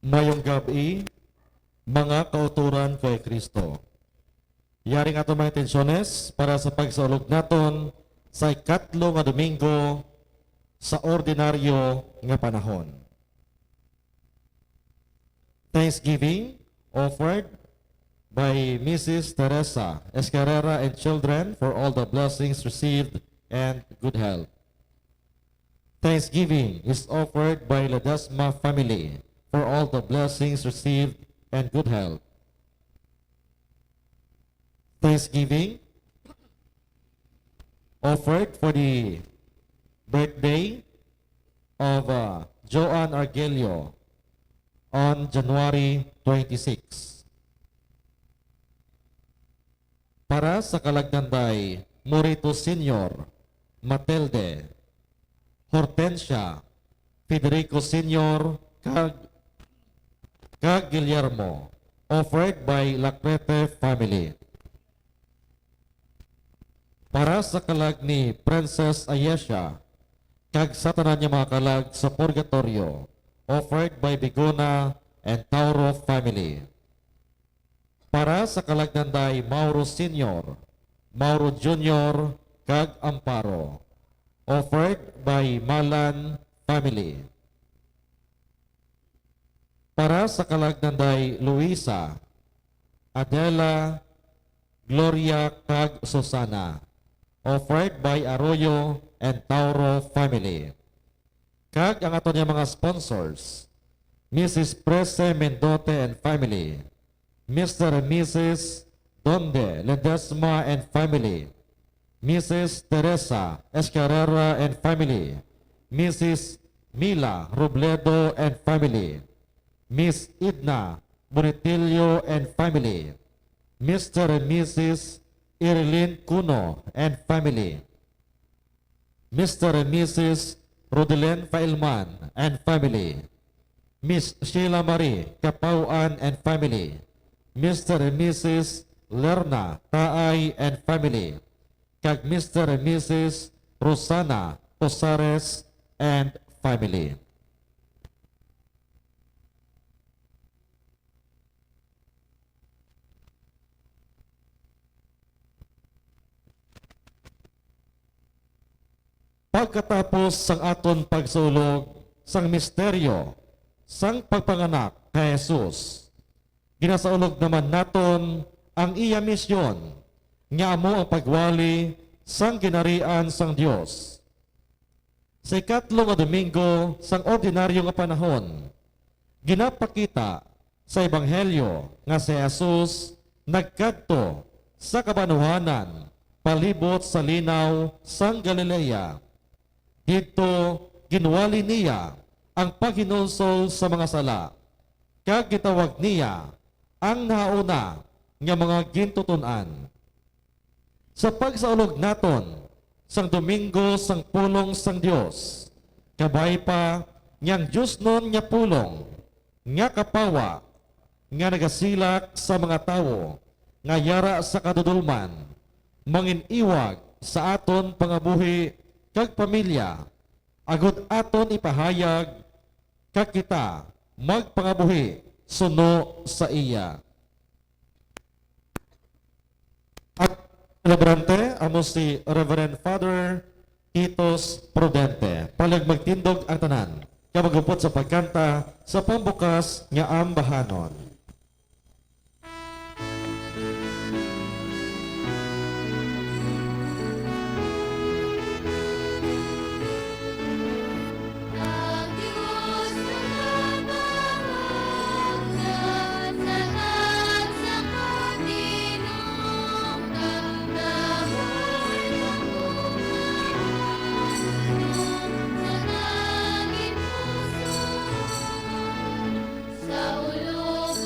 Mayong gabi, mga kauturan kay Kristo. Yaring ato mga intensyones para sa pagsaulog naton sa ikatlo nga Domingo sa ordinaryo nga panahon. Thanksgiving offered by Mrs. Teresa Escarrera and children for all the blessings received and good health. Thanksgiving is offered by Ledesma family for all the blessings received and good health. Thanksgiving offered for the birthday of Joan Argelio on January 26. Para sa kalagdanday, Morito Sr., Matilde, Hortensia, Federico Sr., kag Guillermo, offered by Lacrete family. Para sa kalag ni Princess Ayesha, kag sa tanan niya mga kalag sa purgatorio, offered by Bigona and Tauro family. Para sa kalagdanday Mauro Sr., Mauro Jr., kag Amparo, offered by Malan family. Para sa kalagdanday Luisa, Adela, Gloria, kag Susana, offered by Arroyo and Tauro family. Kag ang ato niya mga sponsors, Mrs. Prese Mendote and family, Mr. and Mrs. Donde Ledesma and family, Mrs. Teresa Escarrera and family, Mrs. Mila Robledo and family, Miss Edna Bonitilio and family, Mr. and Mrs. Irilyn Cuno and family, Mr. and Mrs. Rodelen Failman and family, Miss Sheila Marie Kapauan and family, Mr. and Mrs. Lerna Taay and family, kag Mr. and Mrs. Rosana Posares and family. Pagkatapos sang aton pagsulog sang misteryo sang pagpanganak kay Jesus, ginasaulog naman naton ang iya misyon nga amo ang pagwali sang ginarian sang Dios. Sa ikatlo nga Domingo sang ordinaryo nga panahon, ginapakita sa Ebanghelyo nga si Jesus nagkadto sa kabanuhanan palibot sa linaw sang Galilea. Dito ginwali niya ang paghinulsol sa mga sala, kag gitawag niya ang nauna nga mga gintutunan. Sa pagsaulog naton sang Domingo sang pulong sang Dios, kabay pa niyang Diyos nun nga pulong, nga kapawa, nga nagasilak sa mga tao, nga yara sa kadudulman, manginiwag sa aton pangabuhi kag pamilya, agud aton ipahayag kag kita magpangabuhi suno sa iya. At celebrante amo si Reverend Father Titos Prudente. Palag magtindog ang tanan, kamagupot sa pagkanta sa pambukas nga ambahanon. Sa ulo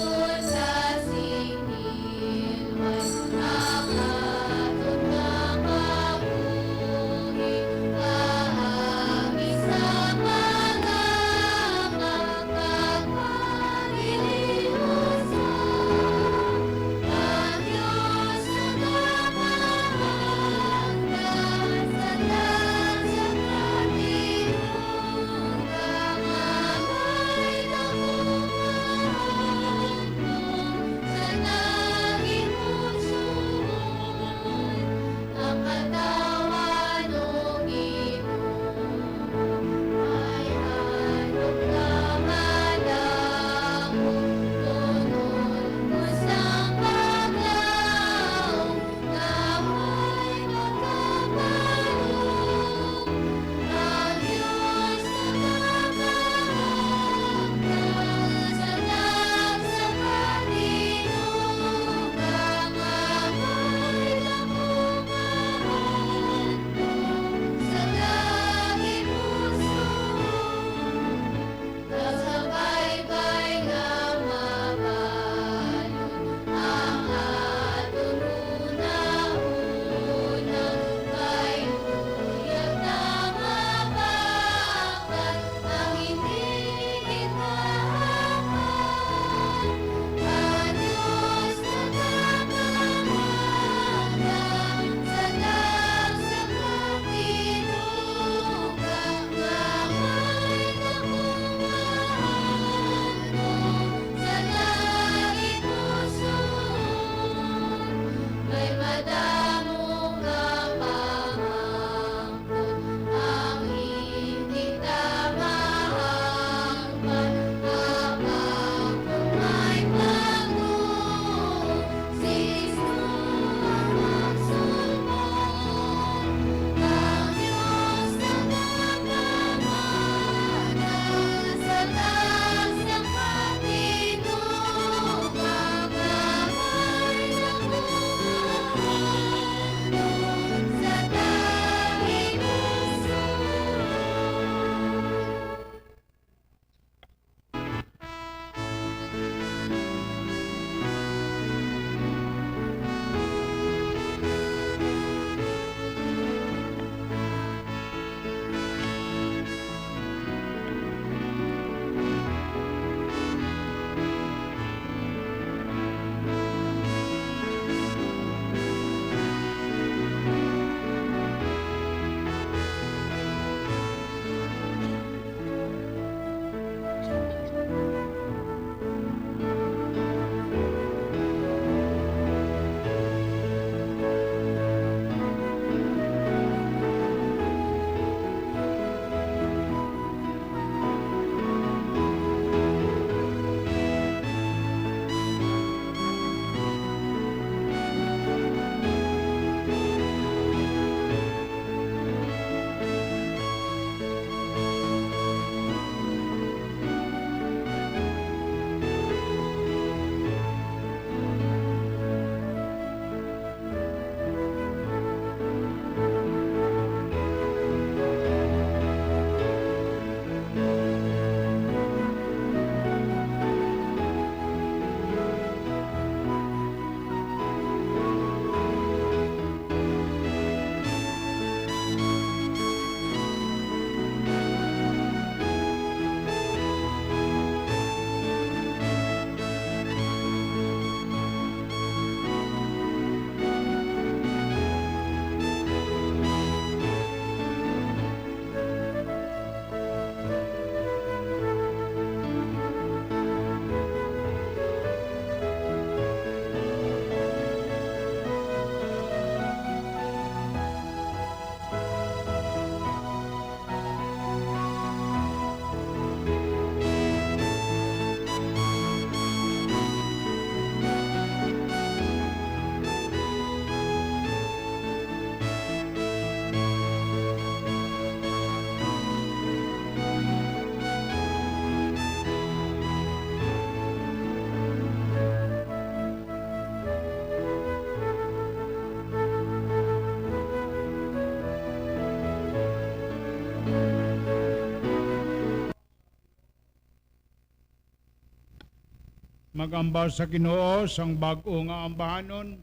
Magamba sa Ginoo sang bag-o nga ambahanon,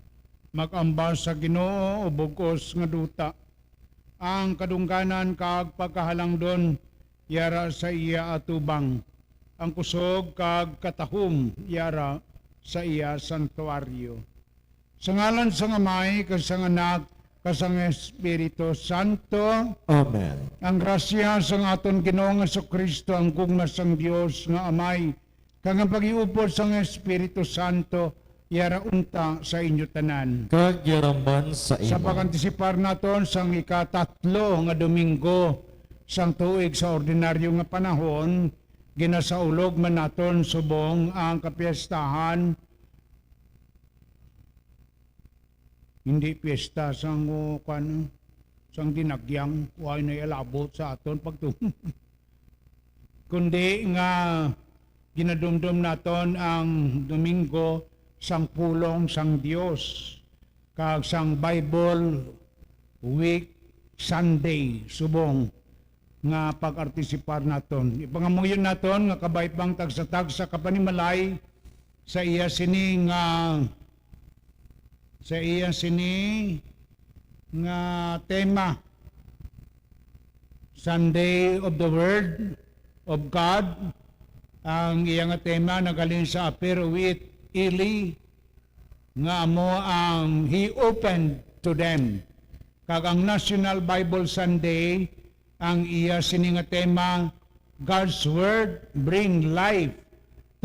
magamba sa Ginoo bugos nga duta. Ang kadungkanan kag pagkahalang don yara sa iya atubang. Ang kusog kag katahom yara sa iya santuaryo. Sa ngalan sang Amay kag sang Anak kag sang Espiritu Santo. Amen. Ang grasya sang aton Ginoong Jesucristo, ang gugma sang Dios nga Amay kag ang pagiupod sang Espiritu Santo yara unta sa inyo tanan. Kag yaraman sa Sa imo. pagantisipar naton sang ikatatlo nga Domingo sang tuig sa ordinaryo nga panahon, ginasaulog man naton subong ang kapiestahan. Hindi piyesta sang sang dinagyang way na ilabot sa aton pagtum. Kundi nga ginadumdum naton ang Domingo sang pulong sang Dios kag sang Bible Week Sunday subong nga pag-artisipar naton. Ipangamuyon naton nga kabaypang tagsa-tagsa kapanimalay sa iya sini nga tema Sunday of the Word of God. Ang iya nga tema nagaling sa Appear with Eli nga amo ang He opened to them. Kag ang National Bible Sunday ang iya sini nga tema God's Word bring life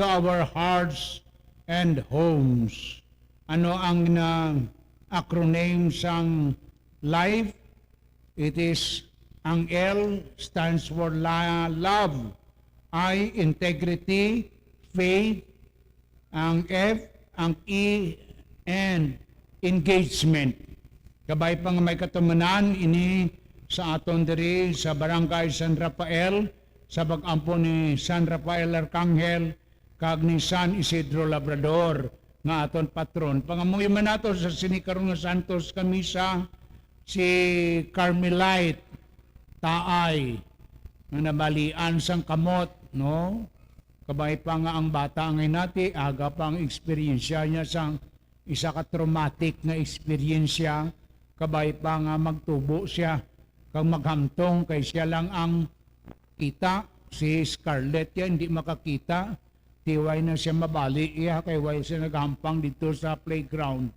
to our hearts and homes. Ano ang acronym sang life? It is ang L stands for love, I integrity, faith, ang F, ang E, and engagement. Kabay pa nga may katumanan ini sa aton diri sa Barangay San Rafael, sa bag-ampo ni San Rafael Arcangel, kag ni San Isidro Labrador, nga aton patron. Pangamuyo man nato sa sinikaron nga Santos Kamisa, si Carmelite Taay, nga nabalian sang kamot, no? Kabay pa nga ang bata ngay nati, aga pa ang eksperyensya niya sang isa ka traumatic na eksperyensya, kabay pa nga magtubo siya, kag maghamtong kay siya lang ang kita, si Scarlett yan, hindi makakita, tiway na siya mabali iya, kay way siya naghampang dito sa playground.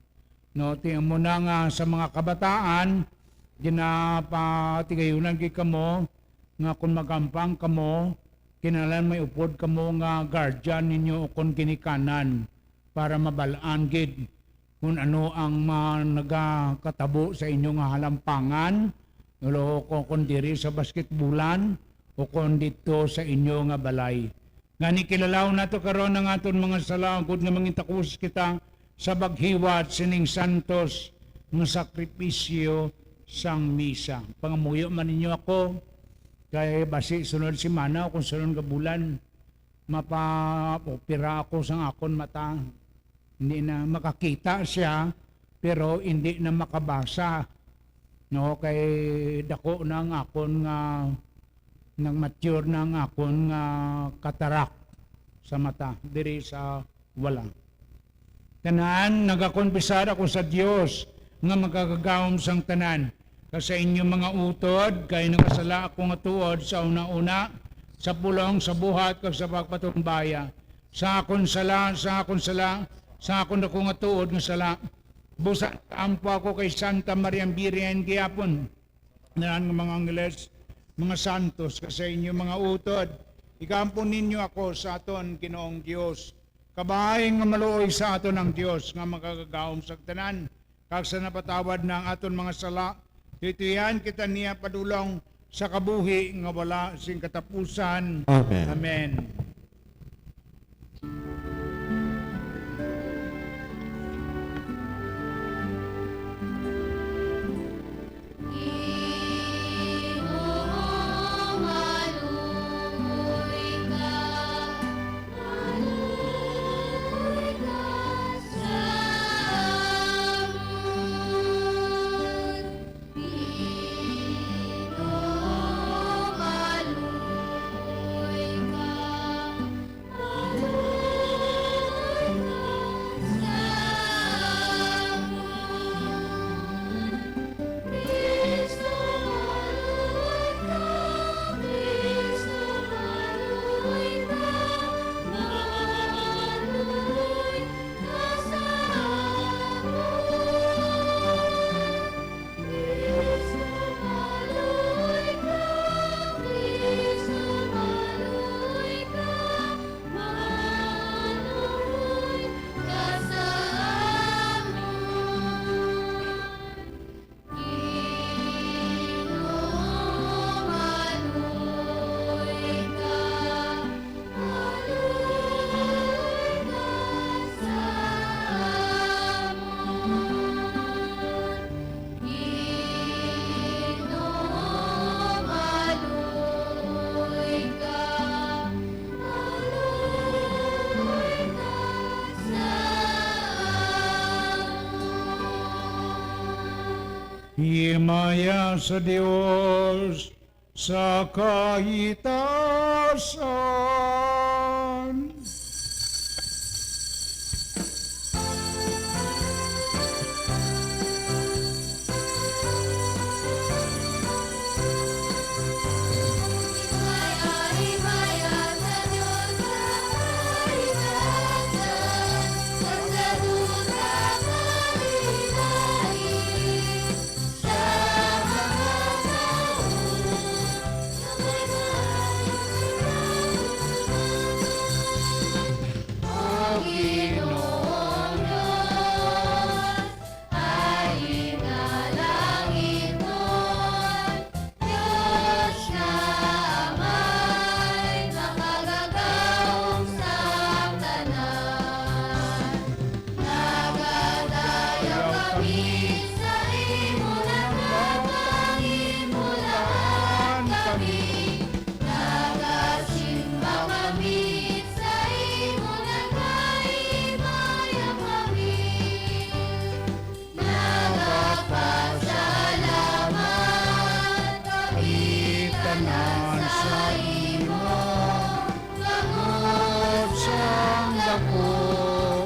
No, tingnan mo na nga sa mga kabataan, ginapatigayonan kay kamo, nga kung magampang kamo, kinalan may upod kamo nga guardian ninyo o kung ginikanan para mabalaan gid kung ano ang nagakatabo sa inyo nga halampangan o kung diri sa basketbulan o kung dito sa inyo nga balay. Nga ni kilalaw nato karon ng aton mga salangkod nga mangintakus kita sa baghiwat sining santos nga sakripisyo sang misa. Pangamuyo man ninyo ako kay basi sunod si mana o kung sunod ka bulan mapa-opera ako sa akon mata. Hindi na makakita siya pero hindi na makabasa. No, kay dako na ang akon nga nang mature na ang akon nga katarak sa mata diri sa wala. Tanan nagakonfesar ako sa Dios nga magagagawom sang tanan. Sa inyong mga utod, kay nakasala ako nga tuod sa una-una, sa pulong, sa buhat, kag sa pagpatumbaya. Sa akon sala, sa akon ako nga tuod nga sala. Busa ampo ako kay Santa Maria Virgen gihapon. Naan nga mga Angeles, mga santos, sa inyong mga utod. Ikampon ninyo ako sa aton Ginoong Dios. Kabahay nga maluoy sa aton ang Dios nga magagagawom sa tanan. Kag sa napatawad ng aton mga sala, titiyan kita niya padulong sa kabuhi nga wala sing katapusan. Amen. Amen. Himaya sa Diyos sa kaitasan. Himaya sa Diyos sa kaitasan, pagsaduta kalilain, sa mga tao na may O Ginoong Diyos, ay inalangin mo't Diyos na Amay, nakagagaong sa tanan. Nagadayaw kami sa imo, natatangin mo lahat kami. Nagasimba kami sa imo, nagkaibaya kami. Nagpasalamat kami tanan sa imo, bangod sang dako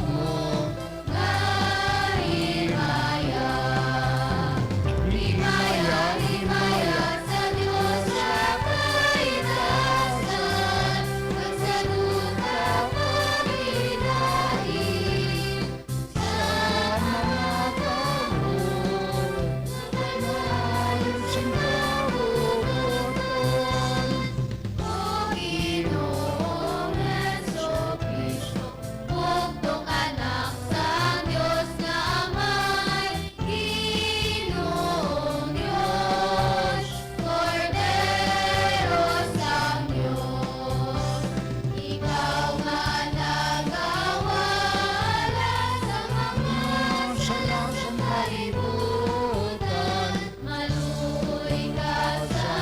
mo nga himaya. Himaya, himaya sa Diyos sa kaitasan, pagsaduta kalilain, sa mga tao na may maayos ang kabubuton. O Ginoong Jesucristo, bugtong anak sa Diyos nga Amay, Ginoong Diyos, Kordero sang Diyos, ikaw nga nagawala sa mga sala sa kalibutan, maluoy ka sa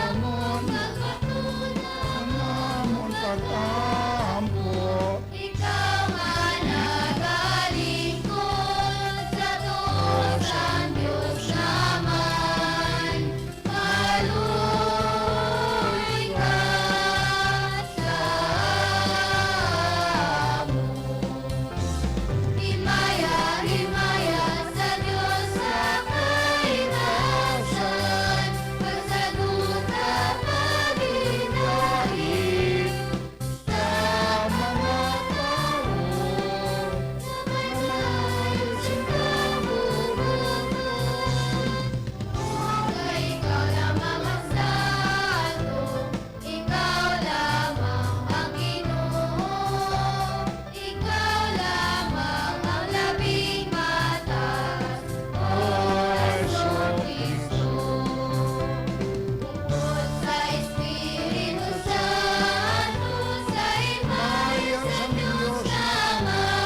amon, nagkatunan Namon tatampo, ikaw nga nagalingkod sa tusan Diyos naman, maluoy ka sa amon. Himaya, himaya sa Diyos sa kaitasan, pagsaduta kalilain, sa mga tao na may maayos ang kabubuton. Kay ikaw lamang ang santo, ikaw lamang ang Ginoo, ikaw lamang ang labing matas, O Jesucristo. Bukod sa Espiritu Santo, sa imahe sa Diyos naman.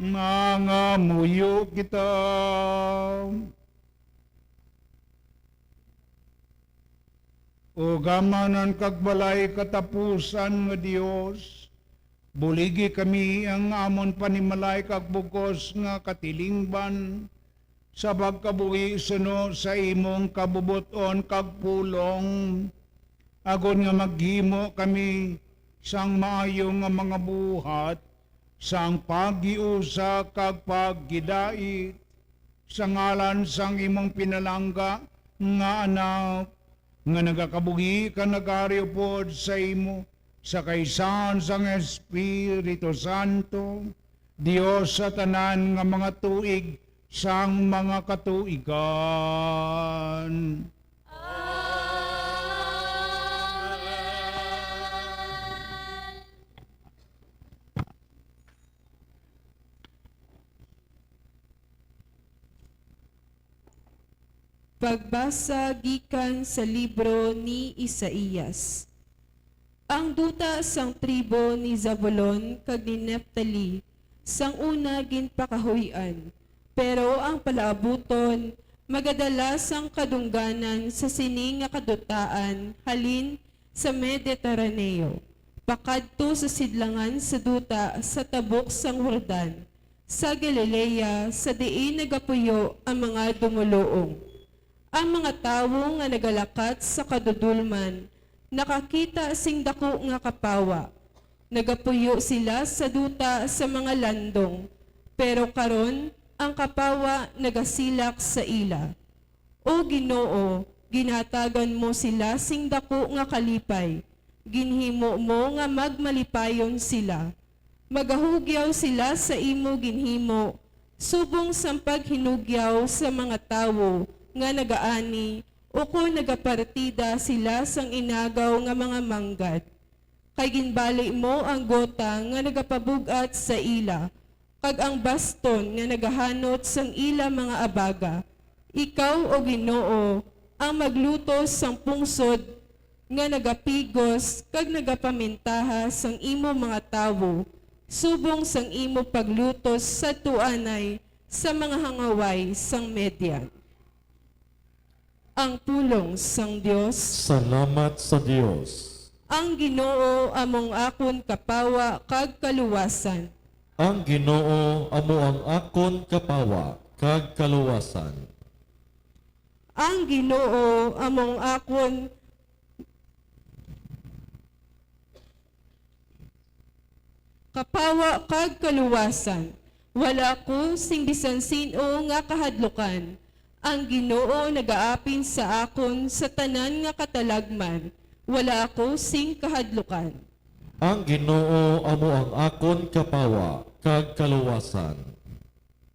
mga muyo kita. O gamanan kagbalay katapusan nga Dios, buligi kami ang amon panimalay kag bugos nga katilingban sa pagkabuhi suno sa imong kabubuton kag pulong, agon nga maghimo kami sang maayo nga mga buhat, sang paggiusa kag paggidait, sa ngalan sang imong pinalangga nga anak, nga nagakabuhi ka nagaryo pod sa imo, sa kaysan sang Espiritu Santo, Dios sa tanan nga mga tuig sang mga katuigan. Pagbasa gikan sa libro ni Isaías. Ang duta sang tribo ni Zabulon kag ni Neftali sang una ginpakahuyan, pero ang palaabuton magadalas ang kadungganan sa sining nga kadutaan halin sa Mediteraneo, pakadto sa sidlangan sa duta sa tabok sang Jordan, sa Galilea, sa diin nagapuyo ang mga dumuluong. Ang mga tawo nga nagalakat sa kadudulman, nakakita sing dako nga kapawa. Nagapuyo sila sa duta sa mga landong, pero karon ang kapawa nagasilak sa ila. O Ginoo, ginatagan mo sila sing dako nga kalipay. Ginhimo mo nga magmalipayon sila. Magahugyaw sila sa imo ginhimo, subong sang paghinugyaw sa mga tawo nga nagaani o kung nagapartida sila sang inagaw nga mga manggad. Kay ginbali mo ang gota nga nagapabugat sa ila, kag ang baston nga nagahanot sang ila mga abaga. Ikaw o Ginoo ang maglutos sang pungsod nga nagapigos kag nagapamintaha sang imo mga tawo, subong sang imo paglutos sa tuanay sa mga hangaway sang Median. Ang pulong sang Dios, Salamat sa Dios. ang Ginoo among akon kapawa kag kaluwasan. Ang Ginoo amo ang akon kapawa kag kaluwasan. Ang Ginoo among akon kapawa kag kaluwasan. Wala ko sing bisan sino nga kahadlukan. Ang Ginoo nagaapin sa akon sa tanan nga katalagman. Wala ako sing kahadlukan. Ang Ginoo amo ang akon kapawa kag kaluwasan.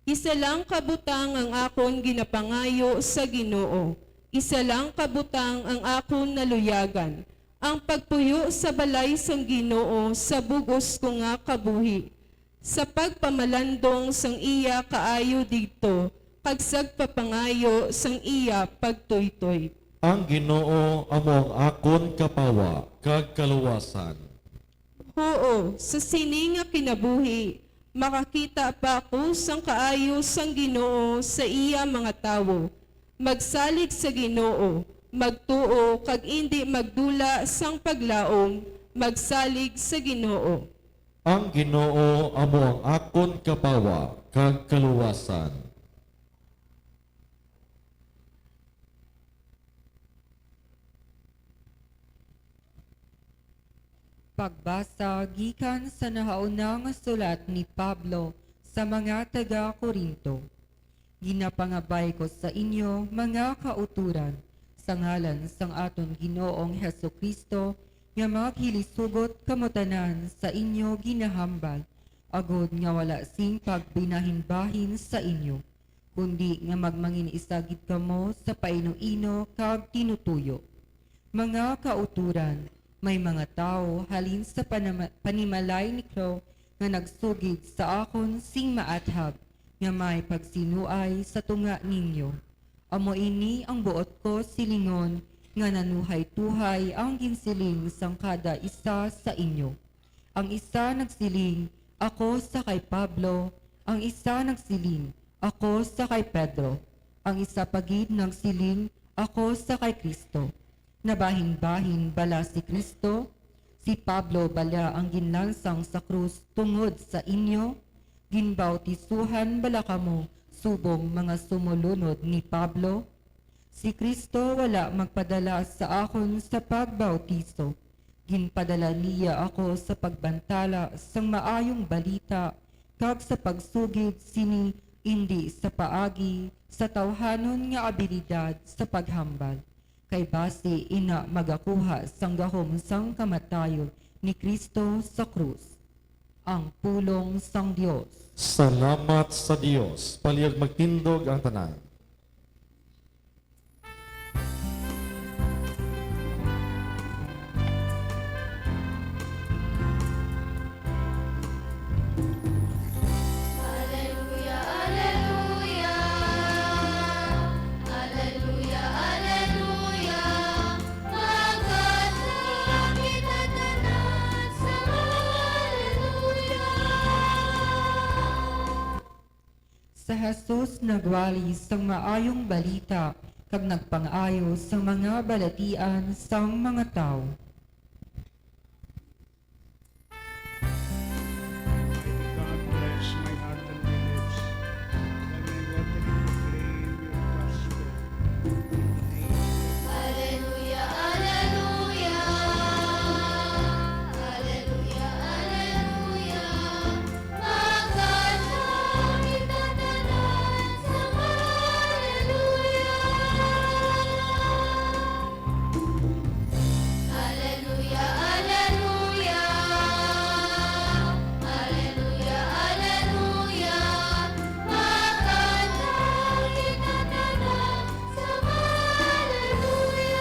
Isa lang kabutang ang akon ginapangayo sa Ginoo. Isa lang kabutang ang akon naluyagan. Ang pagpuyo sa balay sang Ginoo sa bugos ko nga kabuhi. Sa pagpamalandong sang iya kaayo dito, kagsag papangayo sang iya pagtuytoy. Ang Ginoo amo ang akon kapawa kag kaluwasan. Oo, sa sini nga kinabuhi, makakita pa ako sang kaayo sang Ginoo sa iya mga tawo. Magsalig sa Ginoo, magtuo kag indi magdula sang paglaom, magsalig sa Ginoo. Ang Ginoo amo ang akon kapawa kag kaluwasan. Pagbasa gikan sa nahauna nga sulat ni Pablo sa mga taga-Korinto. Ginapangabay ko sa inyo mga kauturan sa ngalan sang aton Ginoong Hesukristo nga maghilisugot kamutanan sa inyo ginahambal agod nga wala sing pagbinahin-bahin sa inyo kundi nga magmangin isagid kamo sa paino-ino kag tinutuyo. Mga kauturan, may mga tao halin sa panimalay ni Clo nga nagsugid sa akon sing maathab nga may pagsinuay sa tunga ninyo. Amo ini ang buot ko silingon nga nanuhay-tuhay ang ginsiling sang kada isa sa inyo. Ang isa nagsiling, ako sa kay Pablo. Ang isa nagsiling, ako sa kay Pedro. Ang isa pagid nagsiling, ako sa kay Kristo. Nabahin-bahin bala si Kristo, si Pablo bala ang ginlansang sa krus tungod sa inyo, ginbautisuhan bala kamo subong mga sumulunod ni Pablo. Si Kristo wala magpadala sa akon sa pagbautiso, ginpadala niya ako sa pagbantala sang maayong balita kag sa pagsugid sini indi sa paagi sa tawhanon nga abilidad sa paghambal. Kay base ina magakuha sang gahom sang kamatayon ni Kristo sa krus. Ang pulong sang Dios. Salamat sa Dios. Palihog magtindog ang tanan. Alleluia, alleluia. Alleluia, alleluia. Magkanta kita tanan sa alleluia. Sa Jesus nagwali sang maayong balita kag nagpang-ayo sang mga balatian sang mga tao. God bless my heart and my lips. Let me work and proclaim your gospel. Alleluia, alleluia. Alleluia, alleluia. Magkanta kita tanan sa alleluia. Alleluia, alleluia. Alleluia, alleluia. Magkanta kita tanan sa alleluia.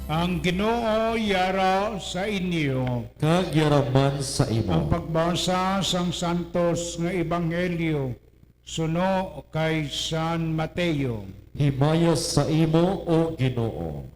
Ang Ginoo yara sa inyo. Kag yaraman sa Ang imo. pagbasa sang Santos nga Ebanghelyo suno kay San Mateo. Himayos sa imo, O Ginoo.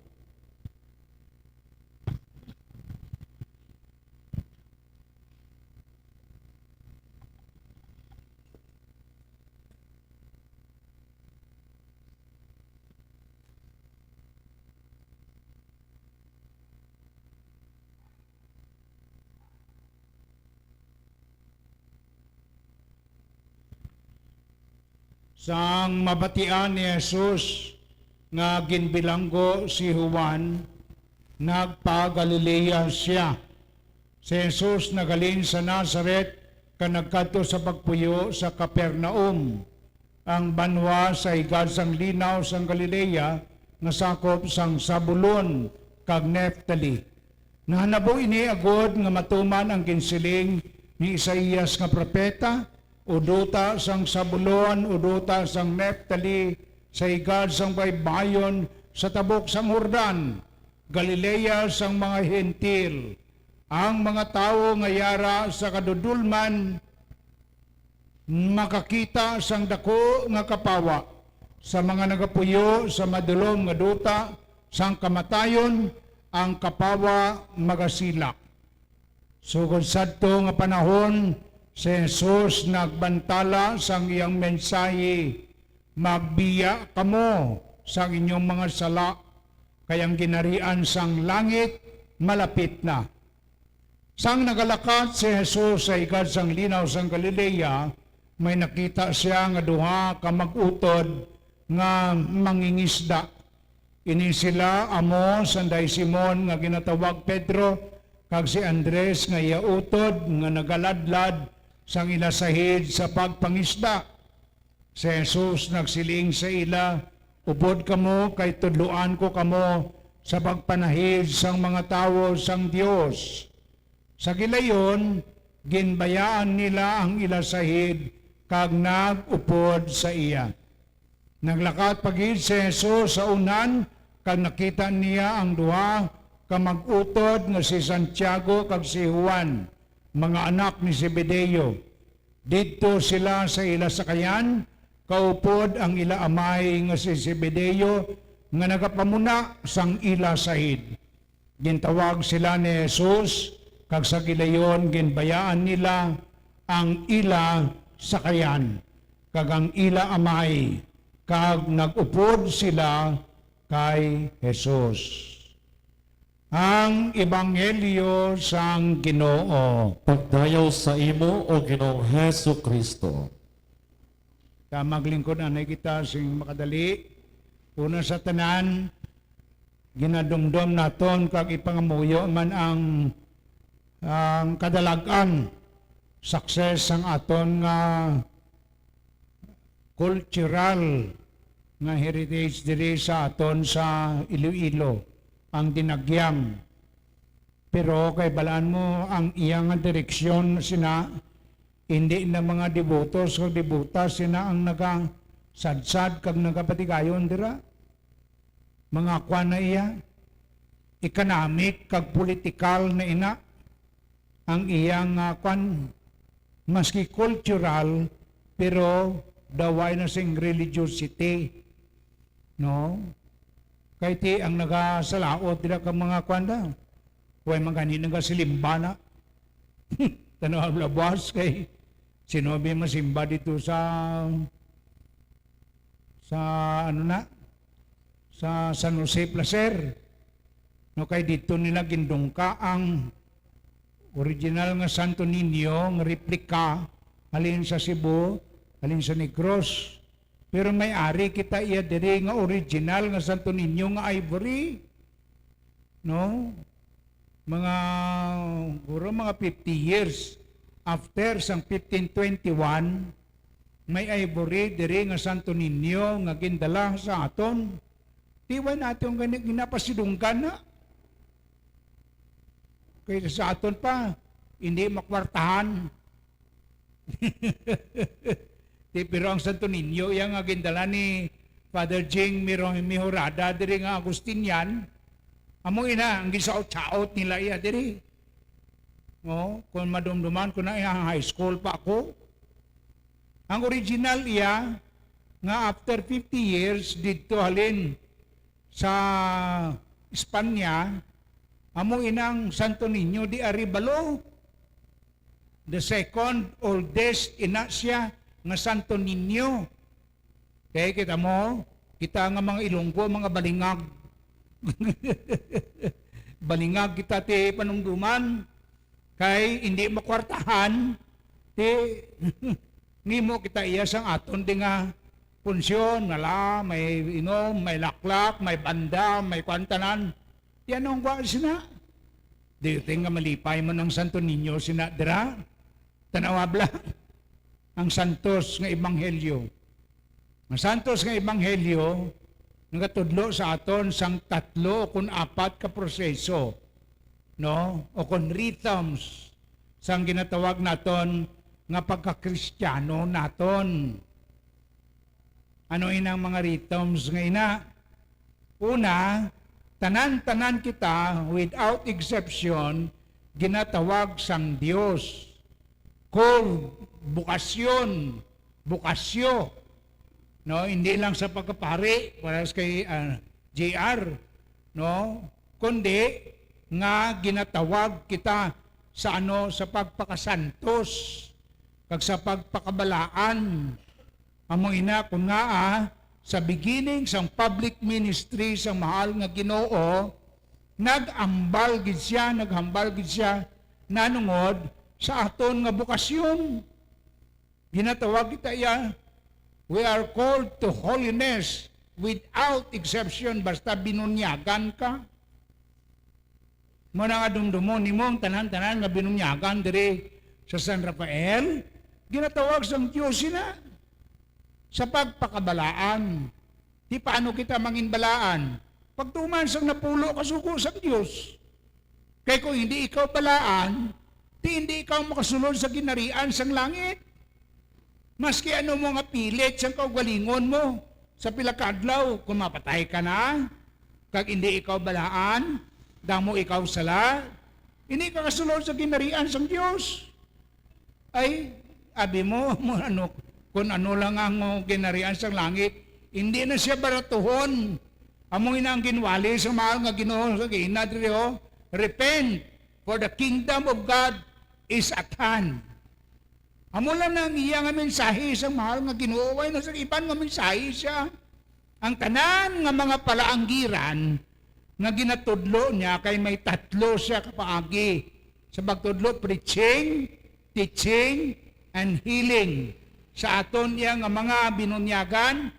Sang mabatian ni Jesus nga ginbilanggo si Juan, nagpa-Galilea siya. Si Jesus nagaling sa Nazaret ka nagkadto sa pagpuyo sa Capernaum, ang banwa sa higad sang linaw sang Galilea nga sakop sang Zabulon kag Neftali. Nahanabo ini agod nga matuman ang ginsiling ni Isaías nga propeta, uduta sang Zabulon, uduta sang Neftali, sa higad sang baybayon sa tabok sang Jordan, Galilea sang mga hentil. Ang mga tao nga yara sa kadudulman makakita sang dako nga kapawa sa mga nagapuyo sa madulom nga duta sang kamatayon, ang kapawa magasilak. Sugod sadto nga panahon, si Jesus nagbantala sang iyang mensahe, magbiya kamo sa inyong mga sala, kayang ginarian sang langit malapit na. Sang nagalakat si Jesus sa higad sang linaw sang Galilea, may nakita siya nga duha ka mag-utod nga mangingisda. Ini sila amo sanday Simon nga ginatawag Pedro, kag si Andres nga iya utod nga nagaladlad sang ilasahid sa pagpangisda. Si Jesus nagsiling sa ila, ubod kamo kay tudluan ko kamo sa pagpanahid sang mga tawo sang Dios. Sa gilayon, ginbayaan nila ang ilasahid kag nagupod sa iya. Naglakat pagid si Jesus sa unan, kag nakita niya ang duha ka mag-utod nga si Santiago kag si Juan, mga anak ni Zebedeo. Dito sila sa ila sakayan, kaupod ang ila amay nga si Zebedeo nga nagapamuna sang ila sahid. Gintawag sila ni Jesus, kag sa gilayon ginbayaan nila ang ila sakayan, kag ang ila amay, kag nagupod sila kay Jesus. Ang Ebanghelyo sang Ginoo. Pagdayaw sa imo, O Ginoong Hesu Kristo. Maglingkod anay kita sing makadali. Una sa tanan, ginadumdum naton kag ipangamuyo man ang kadalagan, success ang aton nga cultural nga heritage diri sa aton sa Iloilo, ang dinagyam. Pero kay balaan mo ang iyang direksyon sina, hindi na mga devotos o debutas sina ang nagasadsad kag nagapatigayon dira. Mga kwan na iya, economic kag political na ina, ang iyang kwan, maski cultural, pero daway na sing religiosity. No? Kaya ti ang nagasalaot dira ka mga kwan da, huwag maganin nga silimbana. tanaw labas kay sinobi masimba dito sa ano na sa San Jose Placer. No kay dito nila gindungka ang original nga Santo Niño nga replika halin sa Cebu, halin sa Negros. Pero may ari kita iya diri nga original nga Santo Niño nga ivory. No? Mga 50 years after sang 1521 may ivory diri nga Santo Niño nga gindala sa aton. Tiwan natin ginapasidunggan na. Kaya sa aton pa, hindi makwartahan. Pero ang Santo Niño, yung nga gindala ni Father Jing Mihorada, diri nga Agustinian, amo ina, ang gisaot-saot nila iya diri. O, kung madumduman ko na iya, high school pa ako. Ang original iya, nga after 50 years, dito halin sa Espanya, amo inang Santo Niño di Arevalo. The second oldest ina siya nga Santo Niño. Kaya kita mo, kita nga mga Ilonggo, mga balingag. Balingag kita ti panumduman. Kay hindi makwartahan, ti ngimo kita iya sang aton di nga punsyon, ngala, may inom, may laklak, may banda, may kwantanan. Yan ang kwa sina. Di nga malipay mo ng Santo Niño sina dira. Tanawabla ang santos nga ebanghelyo. Ang santos nga ebanghelyo nagatudlo sa aton sang 3 o kun 4 ka proseso, no? O kun rhythms sang ginatawag naton nga pagka-Kristiyano naton. Ano inang mga rhythms nga ina? Una, tanan-tanan kita, without exception, ginatawag sang Dios. Called, bukasyon, bukasyo. No, hindi lang sa pagkapari, para kay JR, no? Kundi nga ginatawag kita sa sa pagpakasantos, kag sa pagpakabalaan. Amo ina kun nga sa beginning sang public ministry sang mahal nga Ginoo, nagambal gid siya, naghambal gid siya nanungod sa aton nga bukasyon. Ginatawag kita iya, we are called to holiness without exception, basta binunyagan ka. Muna nga dumdumon ni mong tanan-tanan nga binunyagan diri sa San Rafael, ginatawag sang Diyos sina. Sa pagpakabalaan, di paano kita manginbalaan? Pagtuman sang napulo kasuko sa Diyos. Kaya kung hindi ikaw balaan, di hindi ikaw makasunod sa ginarian sang langit. Maski ano mo nga pilit sang kaugalingon mo sa pilakadlaw, kung mapatay ka na, kag hindi ikaw balaan, damo ikaw sala, hindi ka kasunod sa ginarian sang Diyos. Ay, abi mo, kung ano lang ang ginarian sang langit, hindi na siya baratuhon. Among ina ang ginwali sa mahal nga Ginoo sa ginadriyo, repent, for the kingdom of God is at hand. Amo lang na iya nga mensahe sa mahal nga Ginoo, ay nasa iban nga mensahe siya. Ang tanan nga mga palaanggiran nga ginatudlo niya kay may 3 siya kapaagi. Sa pagtudlo, preaching, teaching, and healing. Sa aton niya nga mga binunyagan,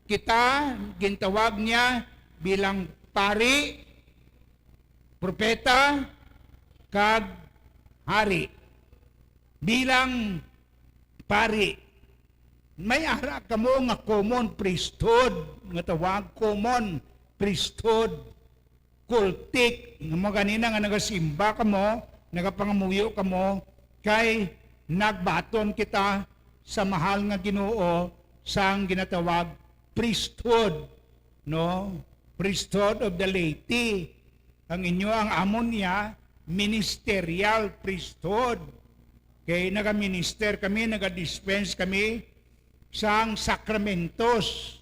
kita gintawag niya bilang pari, propeta, kag hari. Bilang pari, may ara kamo nga common priesthood, nga tawag common priesthood, kultik, nga mga ganina nga nagasimba kamo, nagapangamuyo kamo, kay nagbaton kita sa mahal nga Ginoo sang ginatawag priesthood, no? Priesthood of the laity. Ang inyo ang amon niya ministerial priesthood. Kay naga-minister kami, naga-dispense kami sang sakramentos.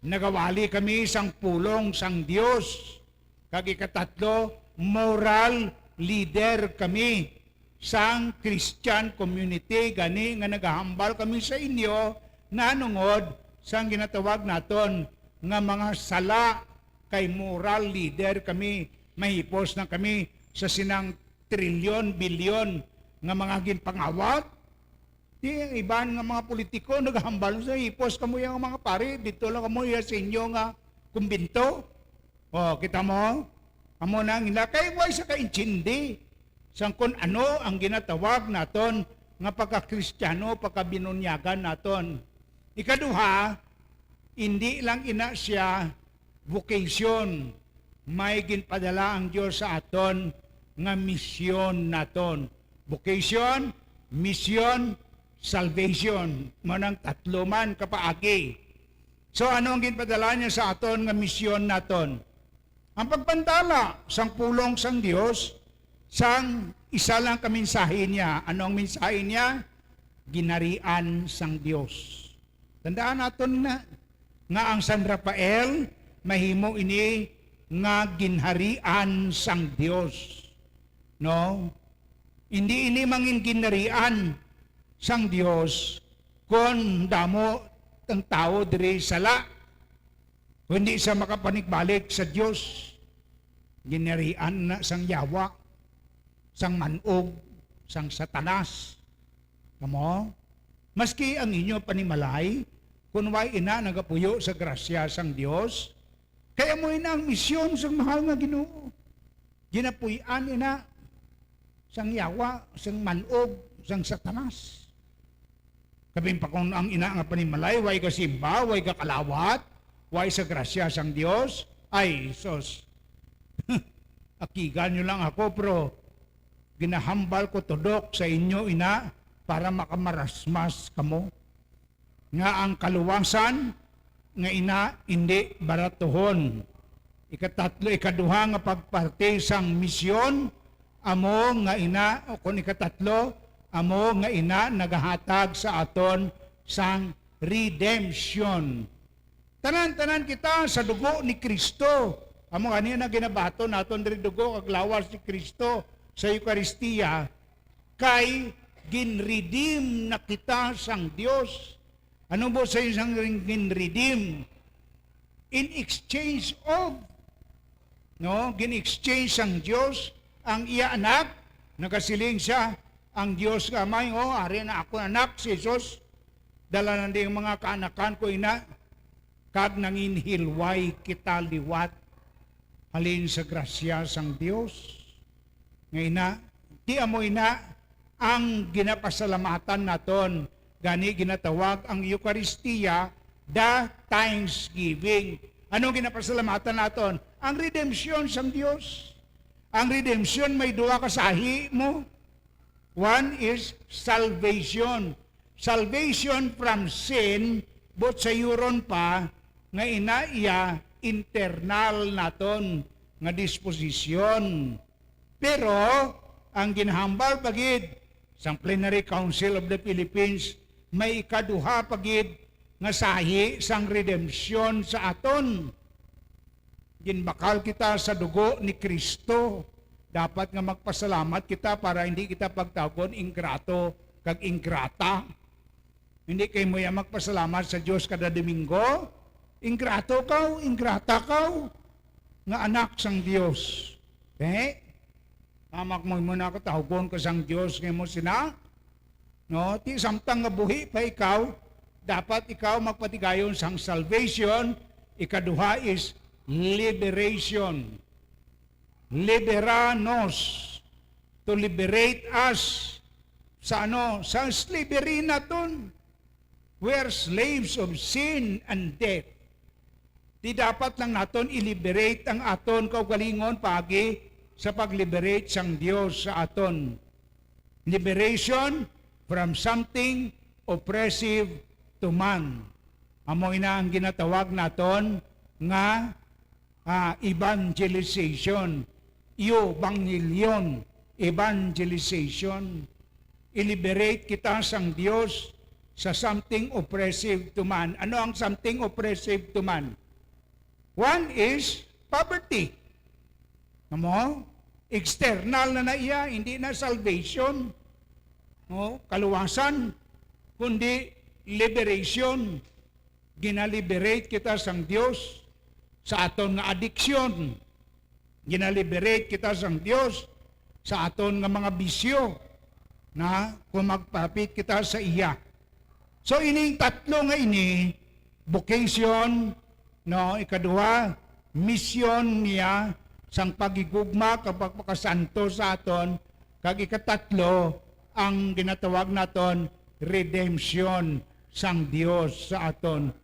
Nagawali kami sang pulong sang Dios. Kag ikatatlo, moral leader kami. sang Christian community gani nga nagahambal kami sa inyo nanungod sang ginatawag naton nga mga sala kay moral leader kami mahipos na kami sa sinang trilyon, bilyon nga mga ginpangawat. Di ang iban nga mga politiko naghambal sa hipos kamo yung mga pare dito lang kamo sa inyo nga kumbinto. O kita mo, amo nang kay way sa kaintindi sang kun ano ang ginatawag naton nga pagka-Kristiyano, pagka-binunyagan naton. Ikaduha, hindi lang ina siya vocation, may ginpadala ang Dios sa aton nga misyon naton. Vocation, mission, salvation. Manang tatlo man kapaagi. So ano ang ginpadala niya sa aton nga misyon naton? Ang pagpantala sang pulong sang Dios sang isa lang ka mensahe niya. Ano ang mensahe niya? Ginarian sang Dios. Tandaan naton na nga ang San Rafael mahimo ini nga ginharian sang Dios. No? Hindi ini mangin ginharian sang Dios kon damo ang tao diri sala. Kundi sa makapanikbalik sa Dios. Ginharian na sang yawa, sang manog, sang satanas. Kamo? Maski ang inyo panimalay, kung way ina nagapuyo sa grasya sang Dios, kaya mo ina ang misyon sang mahal nga Ginoo. Ginapuyan ina sang yawa, sang manog, sang satanas. Kabing pa kung ang ina nga panimalay, way ka simba, way ka kalawat, way sa grasya sang Dios, ay sos. Akigan nyo lang ako, pero ginahambal ko tudok sa inyo ina para makamarasmas kamo. Nga ang kaluwasan nga ina hindi baratuhon. Ikatatlo, ikaduha nga pagparte sang misyon, amo nga ina, o kung ikatatlo, amo nga ina nagahatag sa aton sang redemption. Tanan-tanan kita sa dugo ni Kristo. Amo kanina ginabato naton diri dugo kag lawas ni Kristo sa Eucharistia kay ginredeem na kita sang Dios. Ano po sa isang ginredeem? In exchange of, no, gin-exchange sang Dios ang iya anak, nagasiling siya ang Dios nga may, ari na ako anak si Jesus, dala na din mga kaanakan ko ina, kag nanginhilway kita liwat halin sa grasya sang Dios. Ngayon na, di amo ina ang ginapasalamatan naton, gani ginatawag ang Eucharistia, the thanksgiving. Anong ginapasalamatan naton? Ang redemption sang Dios. Ang redemption may duwa kasahi mo. One is salvation. Salvation from sin, but sa yuron pa, nga ina iya internal naton nga disposisyon. Pero ang ginhambal pagid sang Plenary Council of the Philippines may ikaduha pagid nga sahi sang redemption sa aton. Ginbakal kita sa dugo ni Kristo. Dapat nga magpasalamat kita para hindi kita pagtawgon ingrato kag ingrata. Hindi kay mo yan magpasalamat sa Diyos kada Domingo. Ingrato kaw, ingrata kaw, nga anak sang Dios. Tamak mo muna katawgon ka sang Dios ngay mo sina. No, ti samtang nga buhi pa ikaw, dapat ikaw magpatigayon sang salvation. Ikaduha is liberation. Liberanos, to liberate us sa ano, sa slavery naton. We are slaves of sin and death. Di dapat lang naton i-liberate ang aton kaugalingon pagi sa pag-liberate sang Dios sa aton. Liberation from something oppressive to man. Amo ina ang ginatawag naton nga evangelization. Evangelion, evangelization. I-liberate kita sang Dios sa something oppressive to man. Ano ang something oppressive to man? One is poverty. Amo? External na iya, hindi na salvation, kaluwasan, kundi liberation. Ginaliberate kita sang Dios sa aton nga addiction. Ginaliberate kita sang Dios sa aton nga mga bisyo na kung magpapit kita sa iya. So ining tatlo nga ini, vocation, ikaduha, mission niya sang pagigugma kapag makasanto sa aton, kag ikatatlo ang ginatawag naton redemption sang Dios sa aton.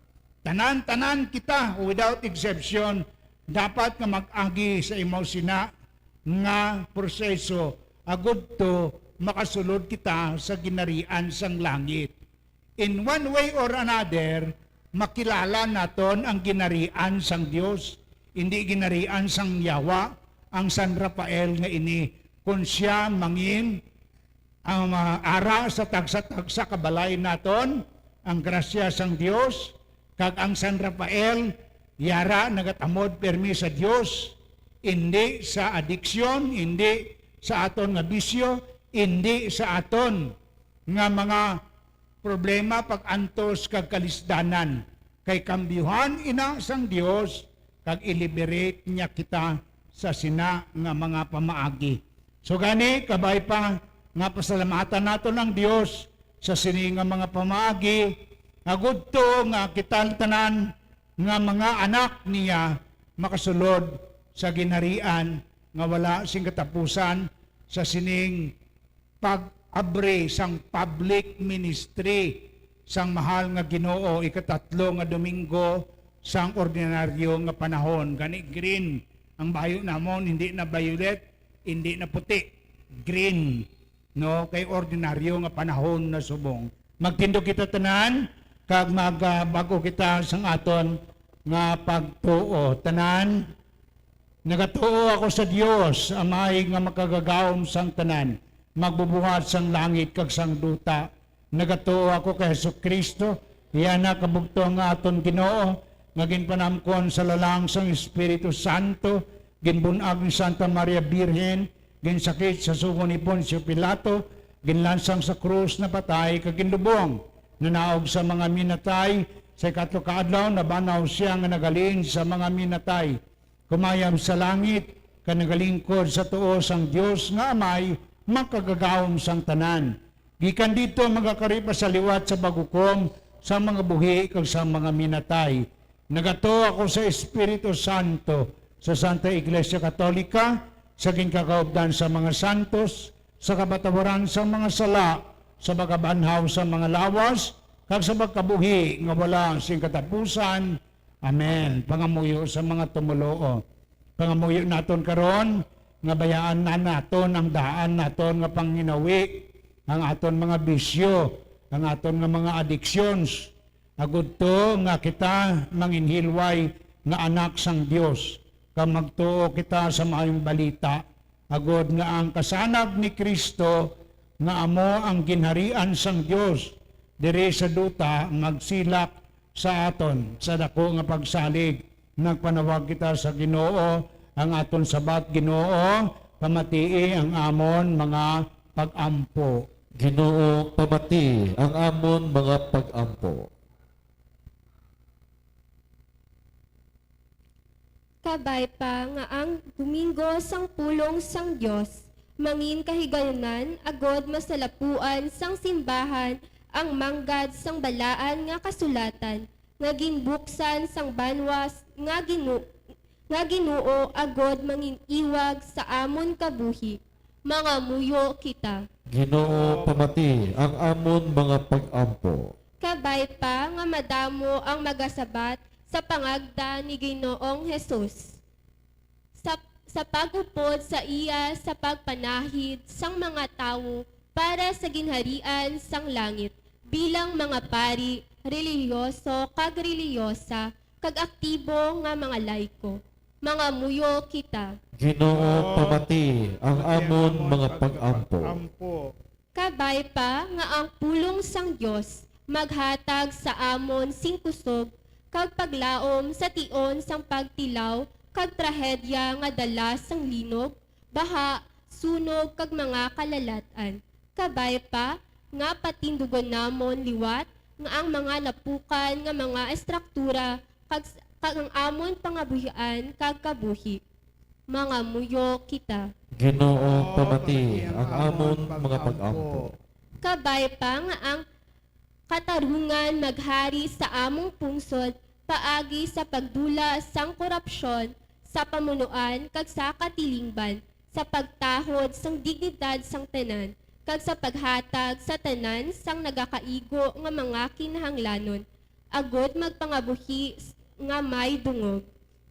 Tanan kita without exception dapat nga mag-agi sa imaw sina nga proseso agud to makasulod kita sa ginarian sang langit. In one way or another, makilala naton ang ginarian sang Dios. Hindi ginarian sang Yawa, ang San Rafael nga ini. Kung siya mangin ang ara sa tagsa-tagsa kabalay naton, ang grasya sang Dios, kag ang San Rafael, yara nagatamod permi sa Dios, hindi sa addiction, hindi sa aton nga bisyo, hindi sa aton nga mga problema pag-antos kag kalisdanan. Kay kambyuhan ina sang Dios, kag i-liberate niya kita sa sina nga mga pamaagi. So gani, kabay pa nga pasalamatan nato ng Dios sa sini nga mga pamaagi, agud to nga kita tanan nga mga anak niya makasulod sa ginarian nga wala sing katapusan sa sining pag-abre sang public ministry sang mahal nga Ginoo ikatatlo nga Domingo sang ordinaryo nga panahon. Gani green ang bayo namon, hindi na violet, hindi na puti, green, kay ordinaryo nga panahon na subong. Magtindo kita tanan kag magbago kita sang aton nga pagtuo. Tanan, nagatuo ako sa Dios, amay nga makagagawom sang tanan, magbubuhat sang langit kag sang duta. Nagatuo ako kay Jesucristo, iyan na kabugto nga aton Ginoo, nga ginpanamkon sa lalang sang Espiritu Santo, ginbunag ni Santa Maria Birhen, ginsakit sa sugo ni Poncio Pilato, ginlansang sa krus na patay, kag ginlubong, nanaog sa mga minatay, sa ikatlo kaadlaw nabanaw siya nga nagalin sa mga minatay, kumayam sa langit, kanagalingkod sa tuo sang Dios nga amay, makagagawom sang tanan. Gikan dito magakaripa sa liwat sa bagukom, sa mga buhi kag sa mga minatay. Nagato ako sa Espiritu Santo, sa Santa Iglesia Katolika, sa ginkakaupdan sa mga santos, sa kabatawaran sa mga sala, sa pagkabanhaw sa mga lawas, kag sa pagkabuhi nga wala sing katapusan. Amen. Pangamuyo sa mga tumuloo. Pangamuyo naton karon nga bayaan na naton ang daan naton nga panginawi, ang aton mga bisyo, ang aton nga mga addictions. Agud to nga kita manginhilway nga anak sang Dios. Kang magtuo kita sa maayong balita. Agud nga ang kasanag ni Kristo nga amo ang ginharian sang Dios diri sa duta magsilak sa aton sa dako nga pagsalig. Nagpanawag kita sa Ginoo, ang aton sabat Ginoo, pamatii ang amon mga pag-ampo. Ginoo, pamati ang amon mga pag-ampo. Kabay pa nga ang Domingo sang pulong sang Dios, mangin kahigayonan agod masalapuan sang simbahan ang manggad sang balaan nga kasulatan nga ginbuksan sang banwas nga Ginoo agod manginiwag sa amon kabuhi. Mga muyo kita. Ginoo, pamati ang amon mga pag-ampo. Kabay pa nga madamo ang magasabat sa pangagda ni Ginoong Hesus. Sa pagupod sa iya sa pagpanahid sang mga tawo para sa ginharian sang langit bilang mga pari, relihiyoso kag relihiyosa kag aktibo nga mga laiko. Mga muyo kita. Ginoo, pamati ang amon mga pag-ampo. Kabay pa nga ang pulong sang Dios maghatag sa amon sing kusog kag paglaom sa tion sang pagtilaw kag trahedya nga dala sang linog, baha, sunog kag mga kalalatan. Kabay pa nga patindugon namon liwat nga ang mga lapukan nga mga estruktura kag ang amon pangabuhian kag kabuhi. Mga muyo kita. Ginoo pamati ang amon mga pag-ampo. Kabay pa nga ang katarungan maghari sa among pungsod paagi sa pagdula sang korupsyon sa pamunuan kag sa katilingban sa pagtahod sang dignidad sang tanan kag sa paghatag sa tanan sang nagakaigo nga mga kinahanglanon agud magpangabuhi nga may dungog.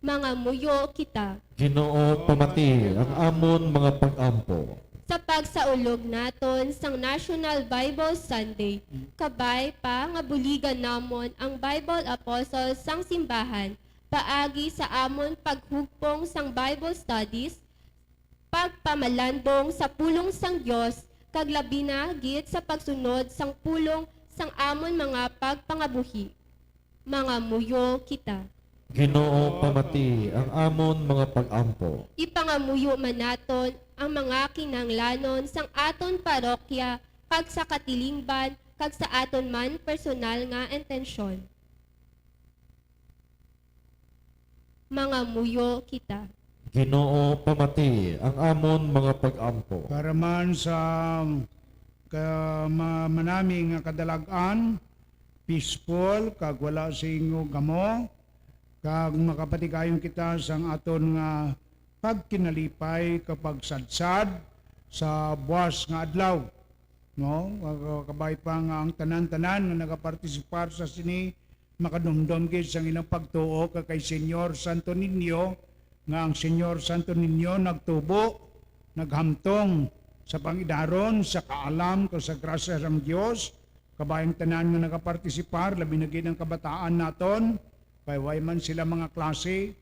Mga muyo kita. Ginoo pamati ang amon mga pag-ampo. Sa pagsaulog naton sang National Bible Sunday, kabay pa nga buligan namon ang Bible Apostles sang simbahan, paagi sa amon paghugpong sang Bible studies, pagpamalandong sa pulong sang Dios, kag labi na gid sa pagsunod sang pulong sang amon mga pagpangabuhi. Mga muyo kita. Ginoo pamati ang amon mga pag-ampo. Ipangamuyo man naton ang mga kinahanglanon sang aton parokya kag sa katilingban kag sa aton man personal nga intensyon. Mga muyo kita. Ginoo pamati ang amon mga pag-ampo. Para man sa manaming nga kadalagan, peaceful, kag wala sa inyo gamo, kag makapatigayon kita sang aton nga pagkinalipay kapag sadsad sa buwas nga adlaw. No? Kabay pa nga ang tanan-tanan nga nagapartisipar sa sini, makadumdum gid sang ilang pagtuo kay Senyor Santo Niño, nga ang Senyor Santo Niño nagtubo, naghamtong sa pangidaron, sa kaalam, ko sa grasya ng Diyos, kabayang tanan nga nagapartisipar, labi na gid ang kabataan naton, kay way man sila mga klase,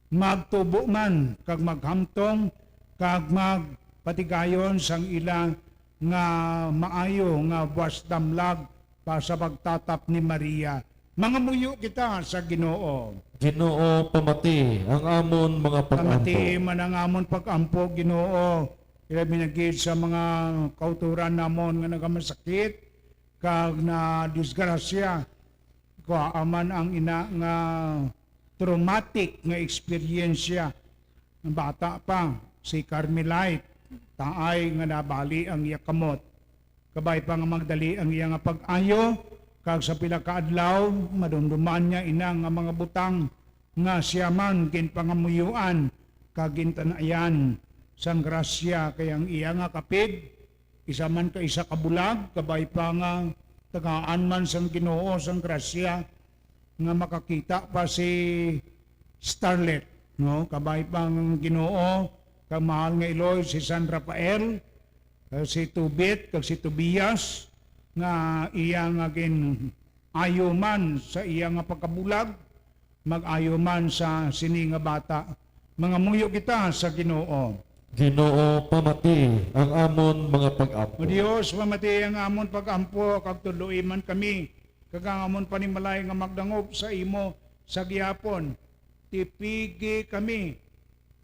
magtubo man, kag maghamtong, kag magpatigayon sang ilang nga maayo nga buwas damlag pa sa pagtatap ni Maria. Mga muyo kita sa Ginoo. Ginoo pamati ang amon mga pag-ampo. Pamati man ang amon pag-ampo, Ginoo. Ilabi na gid sa mga kauturan namon nga nagamasakit, kag na disgrasya, aman ang ina nga traumatic nga eksperyensya. Ang bata pa, si Carmelite, taay nga nabali ang iya kamot. Kabay pa nga magdali ang iya nga pag-ayo, kag sa pila ka adlaw, madumduman niya ina nga mga butang nga siya man ginpangamuyuan, kag gintanayan sang grasya kay ang iya nga kapid, isa man ka isa kabulag, kabay pa nga tagaan man sang Ginoo sang grasya nga makakita pa si Starlet, no? Kabay pang Ginoo kag mahal nga Eloy si San Rafael, si Tubit kag si Tobias nga iya nga gin ayo man sa iya nga pagkabulag, mag-ayo man sa sini nga bata. Mga muyo kita sa Ginoo. Ginoo pamati ang amon mga pag-ampo. O Dios, mamati ang amon pag-ampo, kag tuloy man kami, kag ang amon panimalay nga magdangop sa imo sa gihapon. Tipigi kami,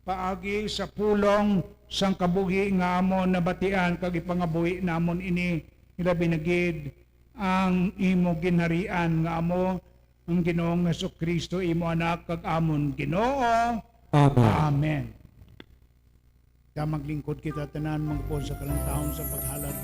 paagi sa pulong sang kabuhi nga amon nabatian, kag ipangabuhi namon ini, ilabi na gid ang imo ginharian nga amo, ang Ginoong Jesucristo, imo anak, kag amon Ginoo. Amen. Amen. Kaya maglingkod kita tanan mga po sa kalantahon sa paghalad.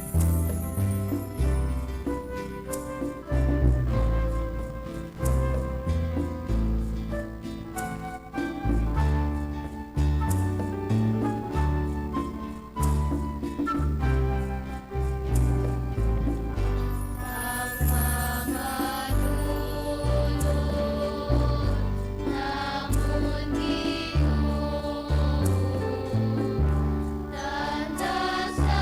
Tanda sa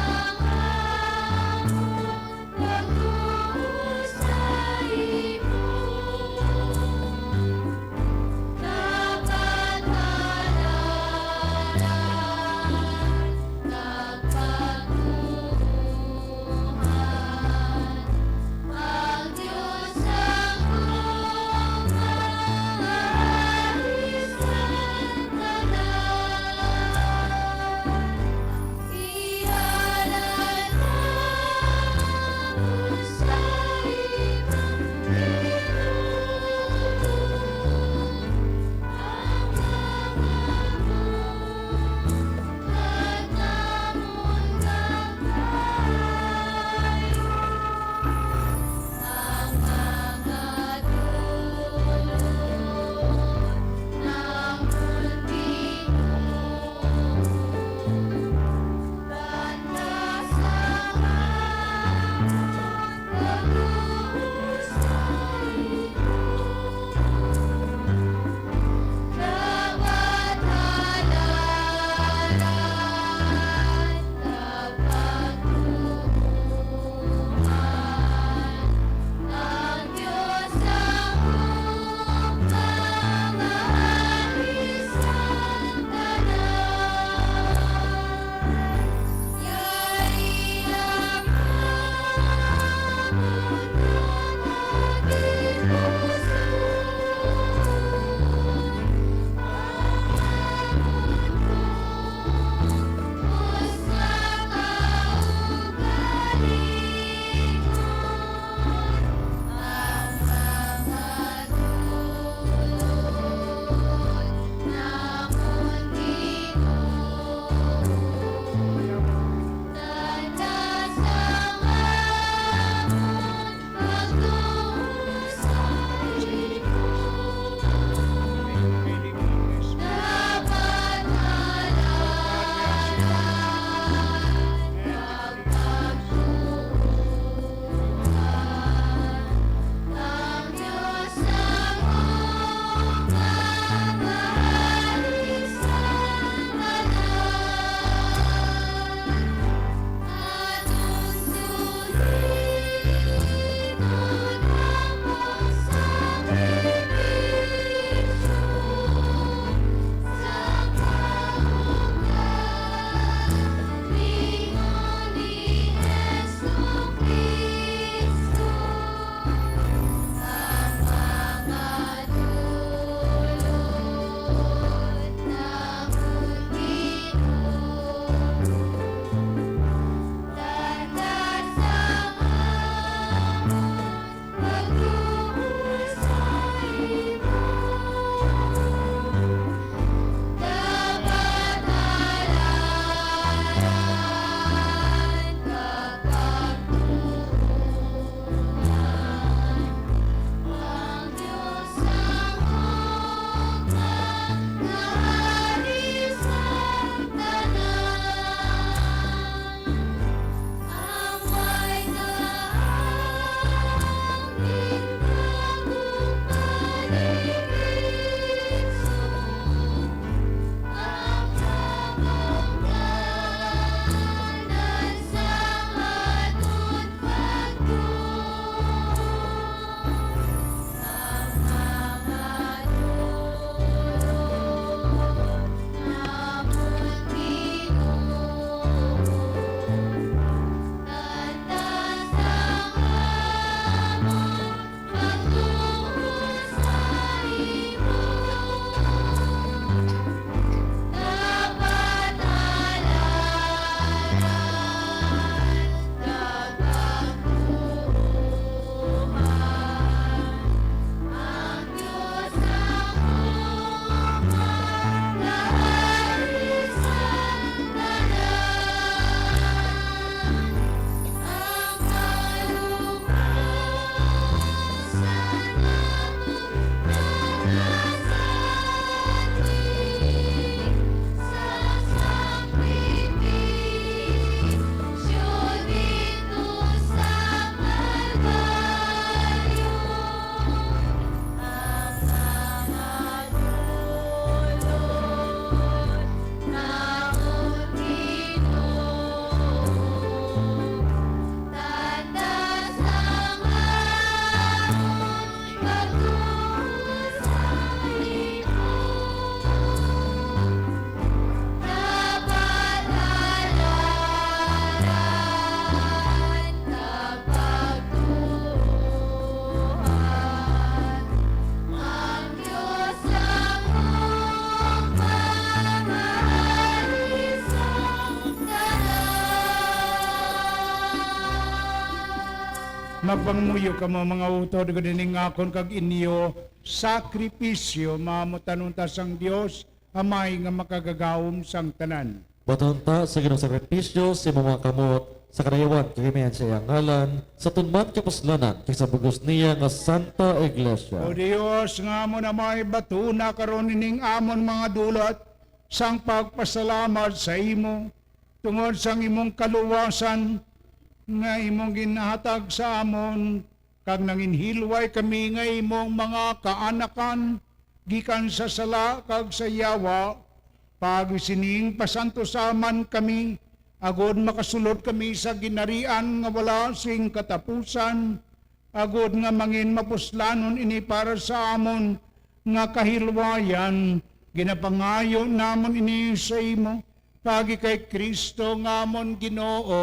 Magpangmuyo ka mo mga utod ko dining akon kag inyo sakripisyo mamutanunta sang Dios amay nga makagagawom sang tanan. Batonta sa ginong sakripisyo si mga kamot sa karayawan kagimihan sa iyang ngalan sa tunman kapuslanan kay sa bugos niya nga Santa Iglesia. O Dios nga mo na may batuna karon ining amon mga dulot sang pagpasalamat sa imo tungod sang imong kaluwasan nga imong ginahatag sa amon kag nanginhilway kami nga imong mga kaanakan gikan sa sala kag sa yawa pag sining pasantosaman kami agod makasulod kami sa ginarian nga wala sing katapusan agod nga mangin mapuslanon ini para sa amon nga kahilwayan ginapangayo namon ini sa imo pagi kay Kristo nga amon Ginoo.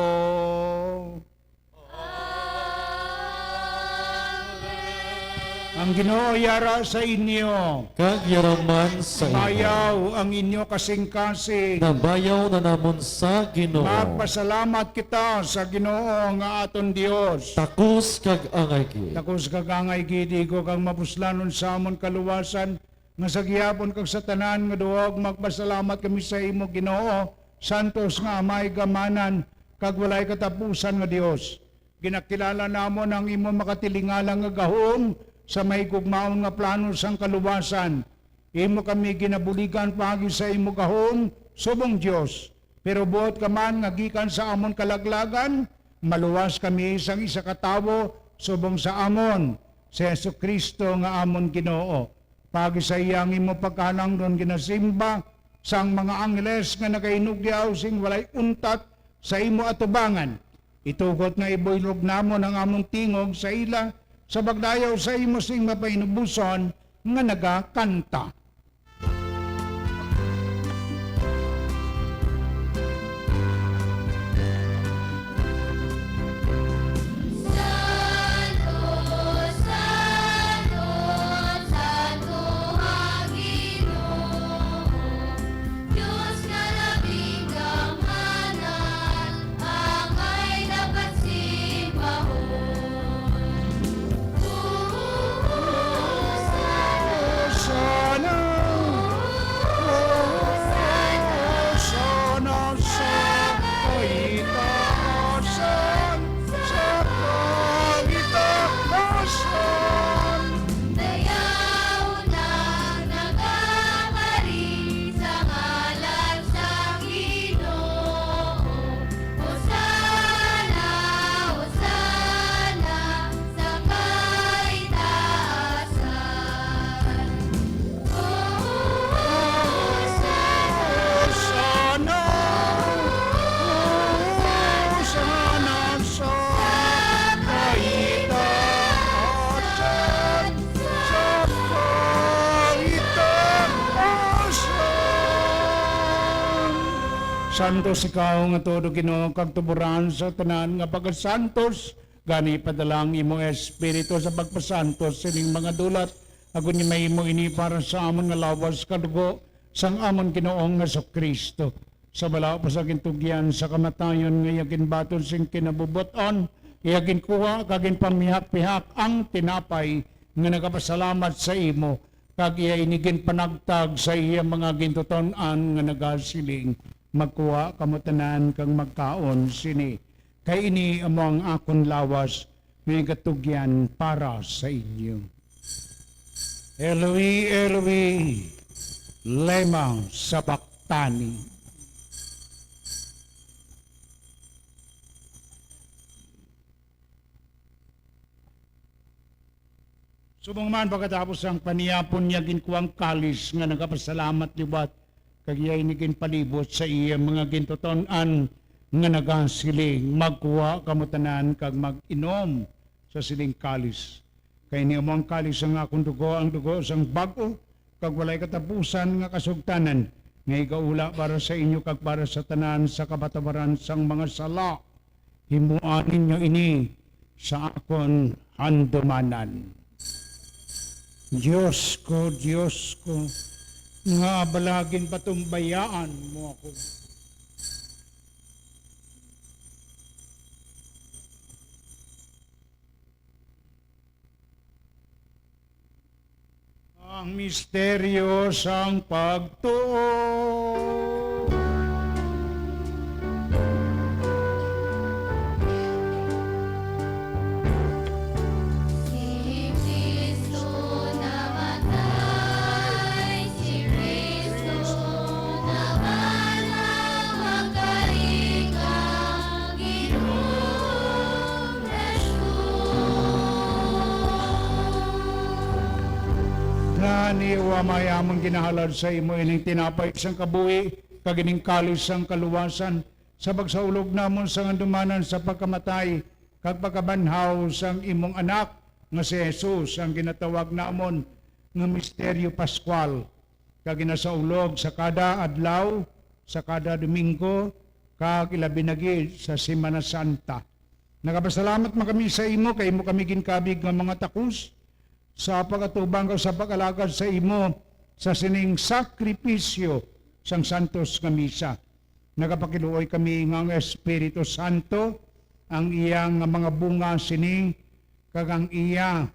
Ang Ginoo yara sa inyo. Kag yaraman sa imo. Bayaw ang inyo kasing-kasing. Nabayaw na namon sa Ginoo. Magpasalamat kita sa Ginoo nga aton Dios. Takos kag angay ki. Takos kagangay gidi ko kang mapuslanon sa amon kaluwasan nga sa gihapon kag sa tanan nga duog magpasalamat kami sa imo Ginoo santos nga amay gamanan kag walay katapusan nga Dios. Ginakilala namon ang imo makatilingalang nga gahom sa may gugmaon nga plano sang kaluwasan. Imo kami ginabuligan pagi sa imo gahom subong Dios. Pero buot ka man nga gikan sa amon kalaglagan, maluwas kami isang isa ka tawo subong sa amon si Jesucristo nga amon Ginoo. Pagi sa iyang imo pagkanang doon ginasimba sang mga angles nga nagainugyaw sing walay untat sa imo atubangan. Itugot nga iboylog namon ang among tingog sa ila sa bagdayaw sa imo sing mapainubuson nga nagakanta. Santos ikaw nga todo Ginoo kag tuburan sa tanan nga pagkasantos gani padalang imong espiritu sa pagpasantos sining mga dulat agon ni may imo ini para sa amon nga lawas kadugo sang amon Ginoong nga Kristo sa bala pa sa gintugyan sa kamatayon nga yakin baton sing kinabubuton yakin kuha kagin pamihak-pihak ang tinapay nga nagapasalamat sa imo kag iya inigin panagtag sa iya mga gintuton-an nga nagasiling magkuha kamutanan kang magkaon sini. Kay ini among akon lawas may katugyan para sa inyo. Eloi, Eloi, lema sabachthani. Subong man pagkatapos ang paniyapon niya ginkuang kalis nga nagapasalamat liwat kag iya'y niging palibot sa iya mga gintoton-an nga nagasiling magkuha kamutanan kag mag-inom sa siling kalis. Kay ni among kalis ang akong dugo, ang dugo sang bag-o kag walay katapusan nga kasugtanan nga igaula para sa inyo kag para sa tanan sa kabatawaran sang mga sala. Himuan ninyo ini sa akon handumanan. Diyos ko, nga balagin patumbayaan mo ako. Ang misteryo sang pagtuo. Si Kristo namatay, si Kristo nabanang magkarikang Ginoong Hesus. Nani wa mayamang ginahalad sa imo ining tinapay sang kabuhi, kagining kalis sang kaluwasan, sa pagsaulog namon sang andumanan sa pagkamatay, kag pagkabanhaw sang imong anak, nga si Jesus, ang ginatawag namon nga misteryo Pascual, kag ginasaulog sa kada adlaw, sa kada Domingo, kag ilabinagi sa Semana Santa. Nagapasalamat man kami sa imo, kay imo kami ginkabig nga mga takus, sa pag-atubang ka sa pag-alagad sa imo sa sining sakripisyo sang Santos nga Misa. Nagapakiluoy kami nga ang Espiritu Santo, ang iyang nga mga bunga sining, kag ang iya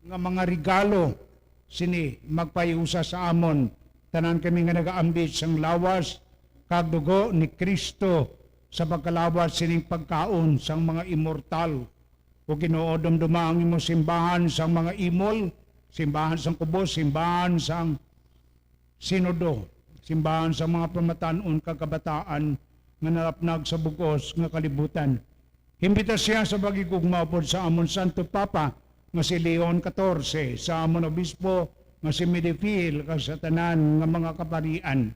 nga mga regalo sini magpayusa sa amon. Tanan kami nga nagaambit sang lawas, kag dugo ni Kristo sa pagkalawas sining pagkaon sang mga immortal. O Ginoo, dumduma ang imo simbahan sang mga imol, simbahan sang kubos, simbahan sang sinodo, simbahan sa mga pamatanon kagabataan nga narapnag sa bugos nga kalibutan. Himbita siya sa bagigugma pod sa amon Santo Papa nga si Leon XIV, sa amon obispo nga si Medifil, kag sa tanan nga mga kaparian.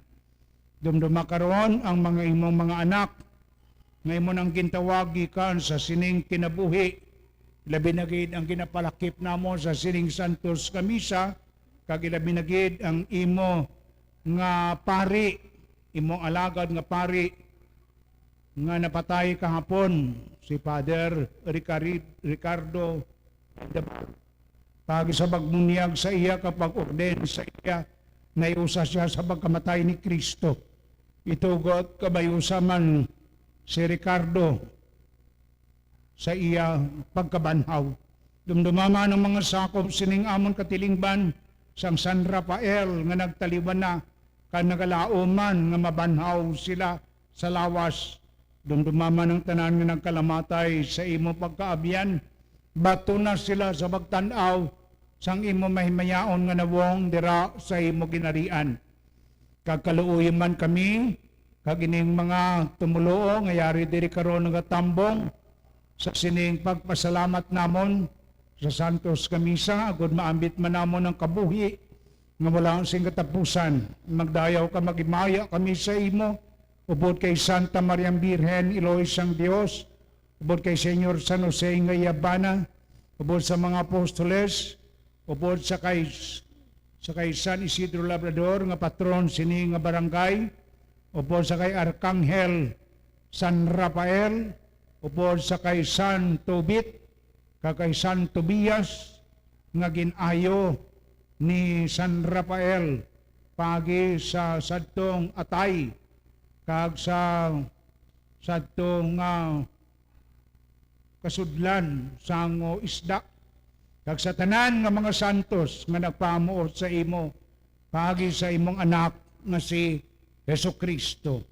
Dumduma karon ang mga imong mga anak nga imo nang gintawag gikan sa sining kinabuhi, labi na gid ang ginapalakip namo sa sining Santos nga Misa, kag ilabi na gid ang imo nga pari, imong alagad nga pari nga napatay kahapon, si Father Ricardo pag sa pagmunyag sa iya kapag orden sa iya, naiusa siya sa pagkamatay ni Kristo. Itugot kabayusa man si Ricardo sa iya pagkabanhaw. Dumdumama ng mga sakop sining amon katilingban sang San Rafael nga nagtaliban na, kan nagalauman nga mabanhaw sila sa lawas. Dumdumama ng tanan nga nagkalamatay sa imo pagkaabyan, bato na sila sa pagtanaw sang imo mahimayaon nga nawong dira sa imo ginarian. Kagkaluoy man kami, kag ining mga tumuloo nga yari diri karon nga tambong sa sining pagpasalamat namon sa Santos nga Misa, agud maambit man namon ang kabuhi nga wala sing katapusan. Magdayaw ka, magimaya kami sa imo, ubod kay Santa Maria Birhen, Elois ang Dios, ubod kay Senyor San Jose nga Yabana, ubod sa mga apostoles, ubod sa kay San Isidro Labrador nga patron sini nga barangay, ubod sa kay Arkanghel San Rafael, ubod sa kay San Tobit, kay San Tobias nga ginayo ni San Rafael pagi sa sadtong atay, kag sa sadtong kasudlan sang isda, kag sa tanan nga mga santos nga nagpamuot sa imo pagi sa imong anak nga si Jesucristo.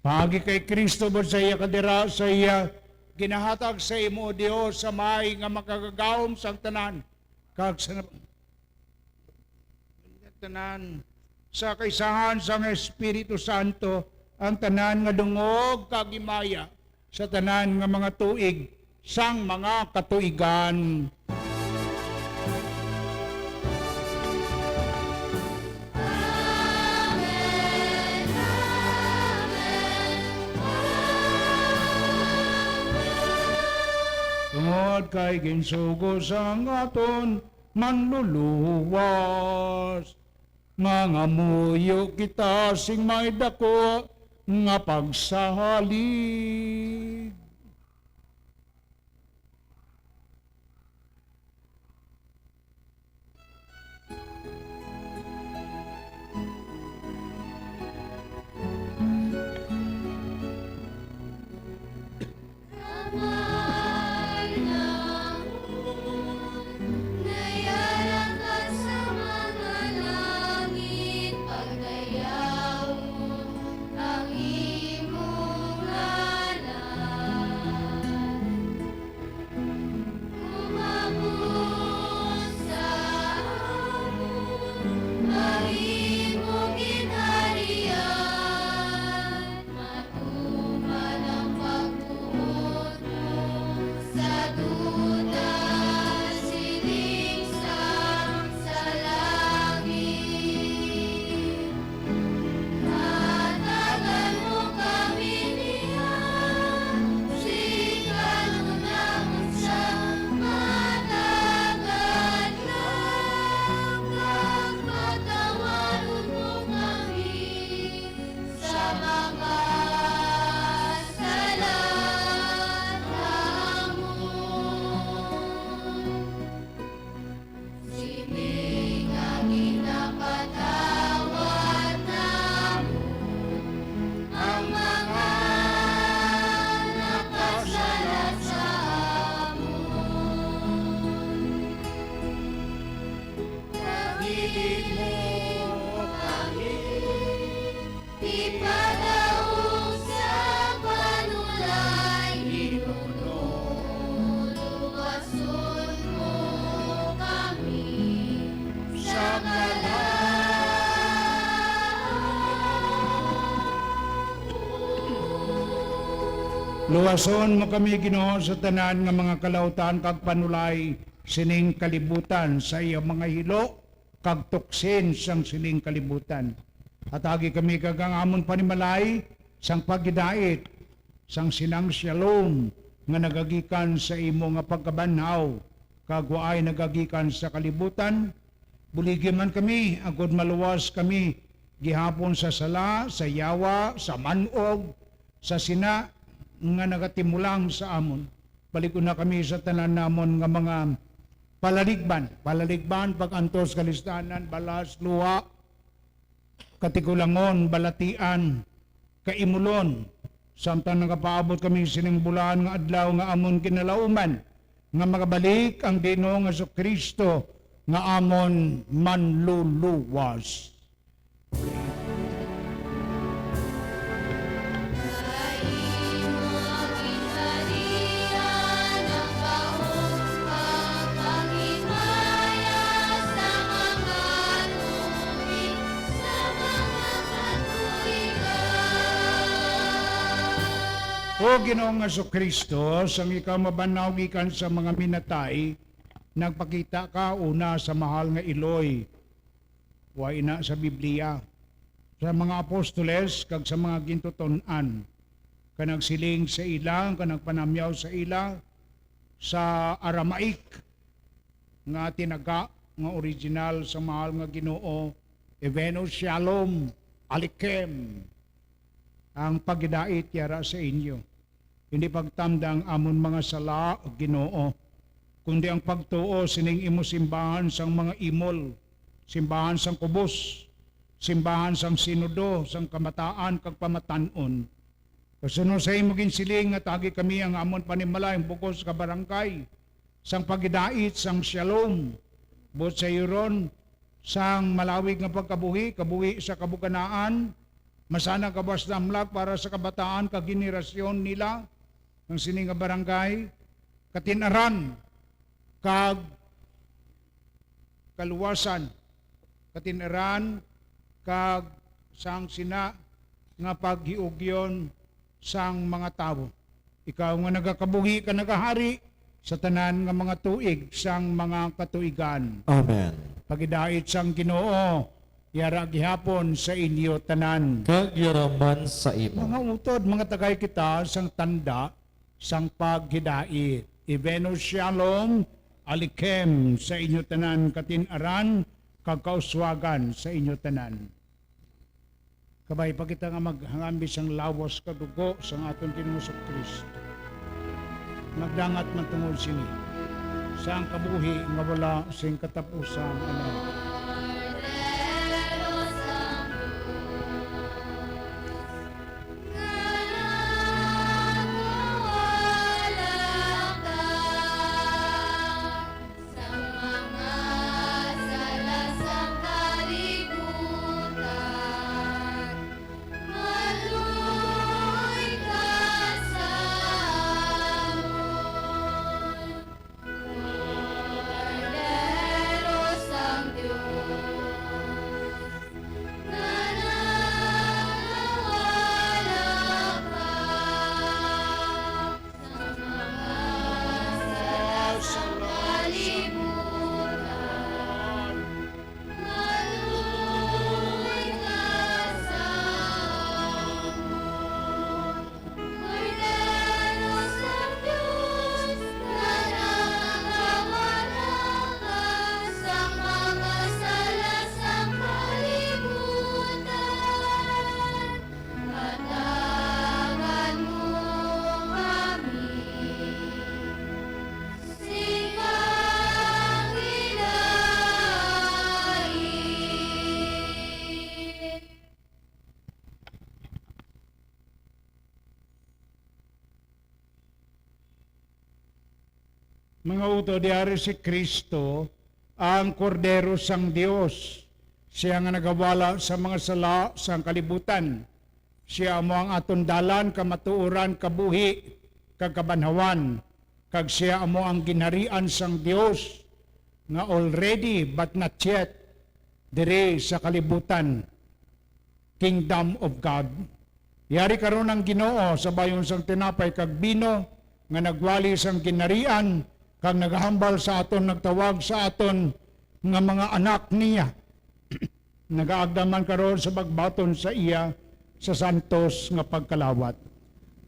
Pagi kay Kristo bod sa iya kadira, sa iya ginahatag sa imo Dios sa may nga makagagawom sang tanan, kag sa tanan sa kaisahan sang Espiritu Santo, ang tanan nga dungog kag himaya sa tanan nga mga tuig sang mga katuigan. Tungod kay ginsugo sang aton manluluwas, nga ngamuyo kita sing may dako nga pagsahalig. Ipadaog sa panulay, inululuwason mo kami sa Luwason mo kami, Ginoo, sa tanan nga mga kalautan kag panulay sining kalibutan sa iyang mga hilo kag tuksin sang sining kalibutan. At agi kami kagang amon panimalay sang pagidait sang sinang shalom nga nagagikan sa imo nga pagkabanhaw kag waay nagagikan sa kalibutan. Buligi man kami agud maluwas kami gihapon sa sala, sa yawa, sa manog, sa sina nga nagatimulang sa amon. Balik na kami sa tanan namon nga mga palaligban pag-antos kalistanan, balas, luha, katikulangon, balatian, kaimulon, samtang nagapaabot kami sining bulan nga adlaw nga amon kinalauman, nga magabalik ang Ginoo nga Kristo nga amon manluluwas. Harian ang bahong pagpangimaya sa mga tubig, sa mga katuigan. O Ginoong Kristo, sang ikaw mabanaw gikan sa mga minatay, nagpakita ka una sa mahal nga iloy, wa ina sa Biblia, sa mga apostoles, kag sa mga gintuton-an, kanagsiling sa ila, kanagpanamyaw sa ila, sa Aramaic, nga tinaga, nga original sa mahal nga Ginoo, Eveno Shalom, Alikem, ang pagidait yara sa inyo. Hindi pagtamdang amon mga sala o Ginoo, kundi ang pagtuo sining imo simbahan sang mga imol, simbahan sang kubos, simbahan sang sinodo, sang kamataan kag pamatanon. Kasunod sa imo ginsiling nga tagi kami ang amon panimalay bukos ka barangay, sang pagidait, sang shalom, bot sa yuron, sang malawig nga pagkabuhi, kabuhi sa kabukanaan, masana kabas damlag para sa kabataan kag generasyon nila, ang sining nga barangay, katinaran, kag kaluwasan, katinaran, kag sang sina nga paghiugyon sang mga tao. Ikaw nga nagakabuhi ka nagahari sa tanan nga mga tuig sang mga katuigan. Amen. Pagidait sang Ginoo, yara gihapon sa inyo tanan. Kag yaraman sa imo. Mga utod, mga tagay kita sang tanda sang paghidait. Eveno Shalom, Alikem sa inyo tanan, katinaran, kagkauswagan sa inyo tanan. Kabay pa kita nga maghangambi sang lawas kadugo sang aton Ginoong Kristo. Nagdangat man tungod sini. Sang kabuhi nga wala sing katapusan. Amen. Mga uto, diari si Kristo, ang kordero sang Dios. Siya nga nagawala sa mga sala sang kalibutan. Siya amo ang aton dalan, kamatuoran, kabuhi, kag kabanhawan. Kag siya amo ang ginharian sang Dios nga already but not yet dire sa kalibutan. Kingdom of God. Yari karon ang Ginoo sa bayon sang tinapay kag bino nga nagwali sang ginharian kag naghambal sa aton, nagtawag sa aton nga mga anak niya. Nagaagdaman karon sa pagbaton sa iya sa santos nga pagkalawat.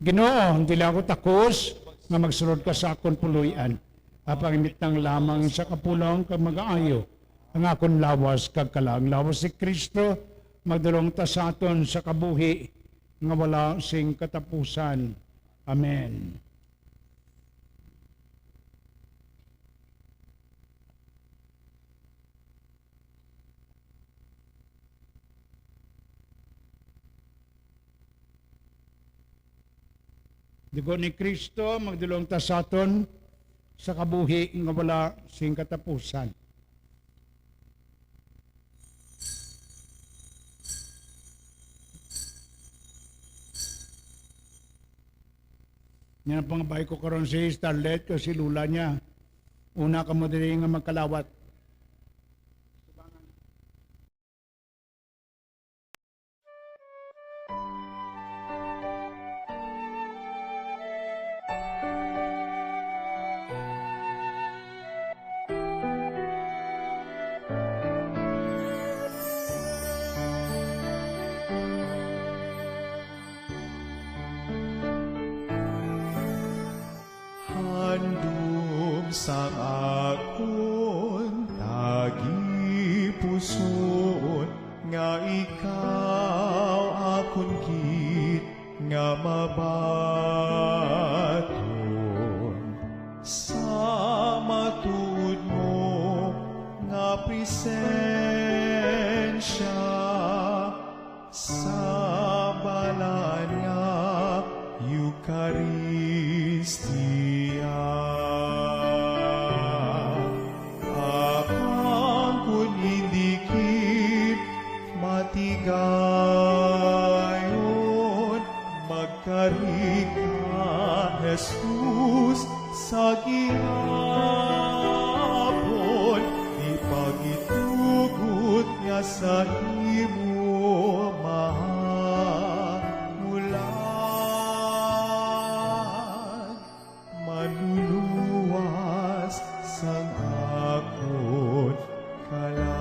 Ginoo, dili ako takos nga magsulod ka sa akon puluyan. Apangimit ng lamang sa kapulong kag mag-aayo ang akon lawas kag kalang. Lawas si Kristo magdulong ta sa aton sa kabuhi nga wala sing katapusan. Amen. Dugo ni Kristo magdulong ta sa aton sa kabuhi nga wala sing katapusan. Yan ang pangabay ko karon si Starlet kasi lula niya. Una ka mo dili nga magkalawat. Handom sa akon tagipuson nga ikaw akon gid nga mabaton sa matud mo nga presensya sa balan nga Eucharistia. Akang kun indikit matigayon, magkarit ka, Jesus, sa gihapon, ipagitugot nga sa imo mahamulan, manluluwas sang akon kalan.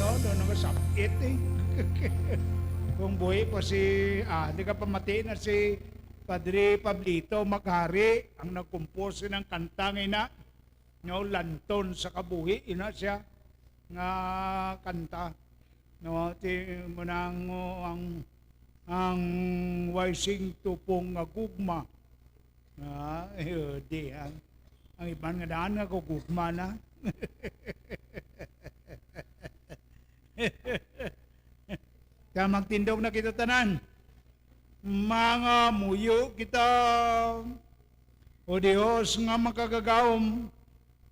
doon nakasakit eh. Kung buhay pa di ka pamati na si Padre Pablito Maghari, ang nagkumpose ng kantang ina, no, lanton sa kabuhi, ina siya, nga kanta. No, mo nang ang waising tupong nga gugma. Di ang ibang nga daan nga gugma na. Kaya magtindog na kita tanan. Mga muyo kita, o Diyos nga makagagawom,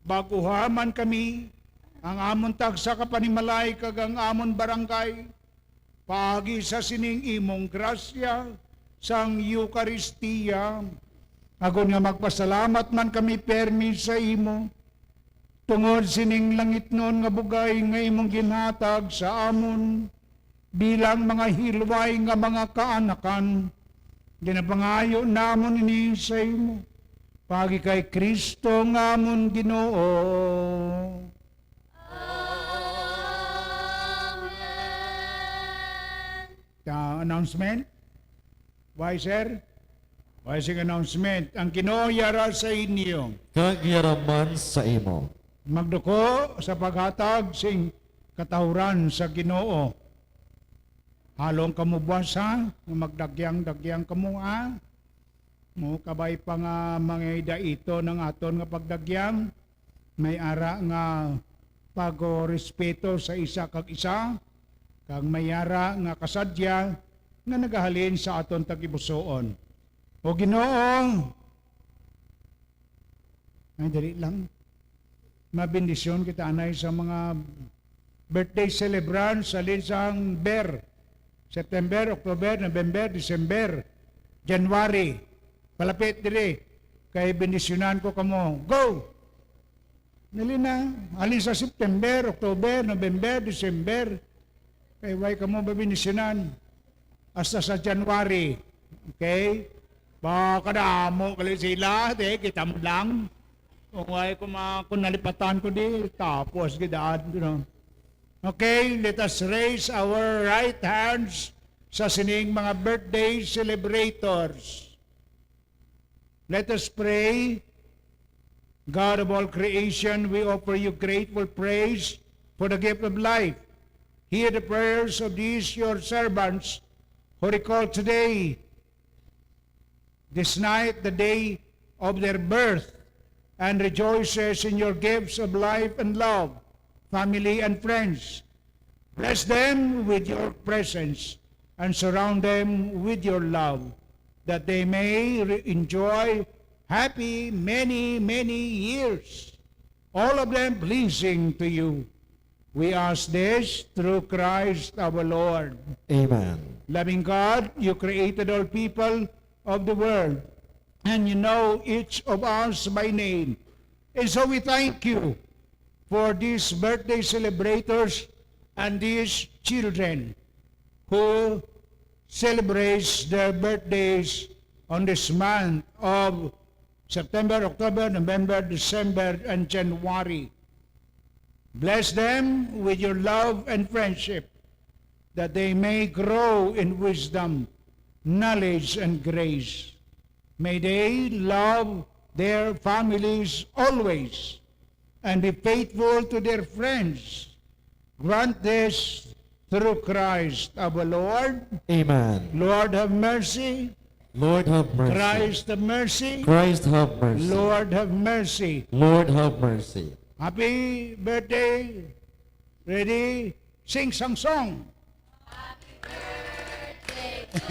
baguhaman kami, ang amon tagsa kapanimalay kag ang amon barangay, paagi sa sining imong grasya, sang Eucharistia, agon nga magpasalamat man kami permi sa imo, tungod sining langit nun nga bugay nga imong ginhatag sa amon, bilang mga hilway nga mga kaanakan, ginapangayo namon ini sa imo, pagi kay Kristo nga amon Ginoo. Announcement? Wiser? Wising announcement. Ang Ginoo yara sa inyo, Kag yaraman sa imo. magduko sa paghatag sing katahuran sa Ginoo. Halong kamo buwasa, magdagyang-dagyang kamo mo kabay pa nga mga ito ng aton nga pagdagyang, may ara nga pag-respeto sa isa kag isa, kag may ara nga kasadya nga nagahalin sa aton tagibusoon. O Ginoo, ay dali lang, mabindisyon kita anay sa mga birthday celebrants sa linsang September, October, November, December, January. Palapit dire. Kay bendisyonan ko kamo. Go! Nali na. Alin sa September, October, November, December. Kay way kamo babendisyonan. Hasta sa January. Okay? Bakadamo kali sila. Kita mo lang. Kung way kung nalipatan ko di, tapos gidaan. Okay, let us raise our right hands sa sining mga birthday celebrators. Let us pray. God of all creation, we offer you grateful praise for the gift of life. Hear the prayers of these your servants who recall today, this night, the day of their birth, and rejoices in your gifts of life and love, family and friends. Bless them with your presence and surround them with your love, that they may enjoy happy many, many years, all of them pleasing to you. We ask this through Christ our Lord. Amen. Loving God, you created all people of the world, and you know each of us by name. And so we thank you for these birthday celebrators and these children who celebrate their birthdays on this month of September, October, November, December, and January. Bless them with your love and friendship, that they may grow in wisdom, knowledge, and grace. May they love their families always, and be faithful to their friends. Grant this through Christ our Lord. Amen. Lord have mercy. Lord have mercy. Christ have mercy. Christ have mercy. Lord have mercy. Lord have mercy. Happy birthday. Ready? Sing some song. Happy birthday to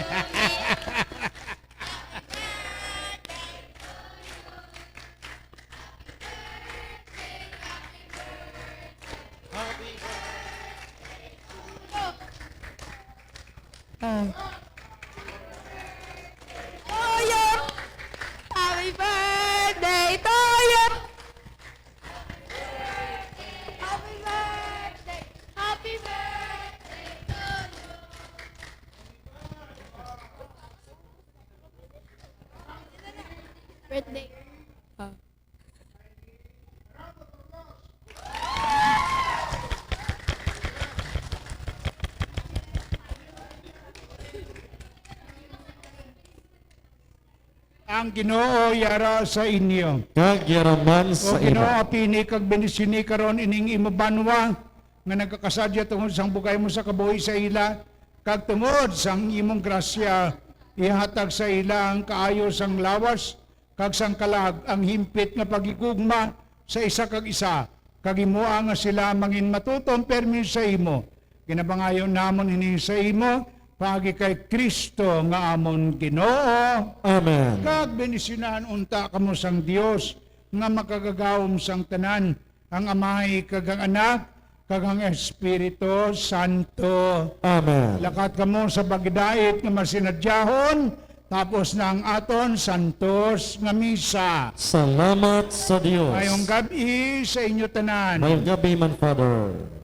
you! Happy birthday! Happy birthday to you! Birthday. Ang Ginoo yara sa inyo. Kag yaraman O sa Ginoo imo. pini kag benisini karon ining imo banwa nga nagkakasadya tungod sang bugay mo sa kabuhi sa ila kag tungod sang imong grasya ihatag sa ila ang kaayo sang lawas kag sang kalag ang himpit nga pagigugma sa isa kag isa kag himuha nga sila mangin matutom permi sa imo. Kinabangayon namon ini sa imo pagi kay Kristo nga amon Ginoo. Amen. Kag benisinahan unta kamo sang Dios nga makagagawom sang tanan ang Amay kag ang Anak kag ang Espiritu Santo. Amen. Lakat kamo sa bagdait nga masinadyahon tapos na ang aton santos nga misa. Salamat sa Diyos. Ngayong gabi sa inyo tanan. Mayong gabi man, Father.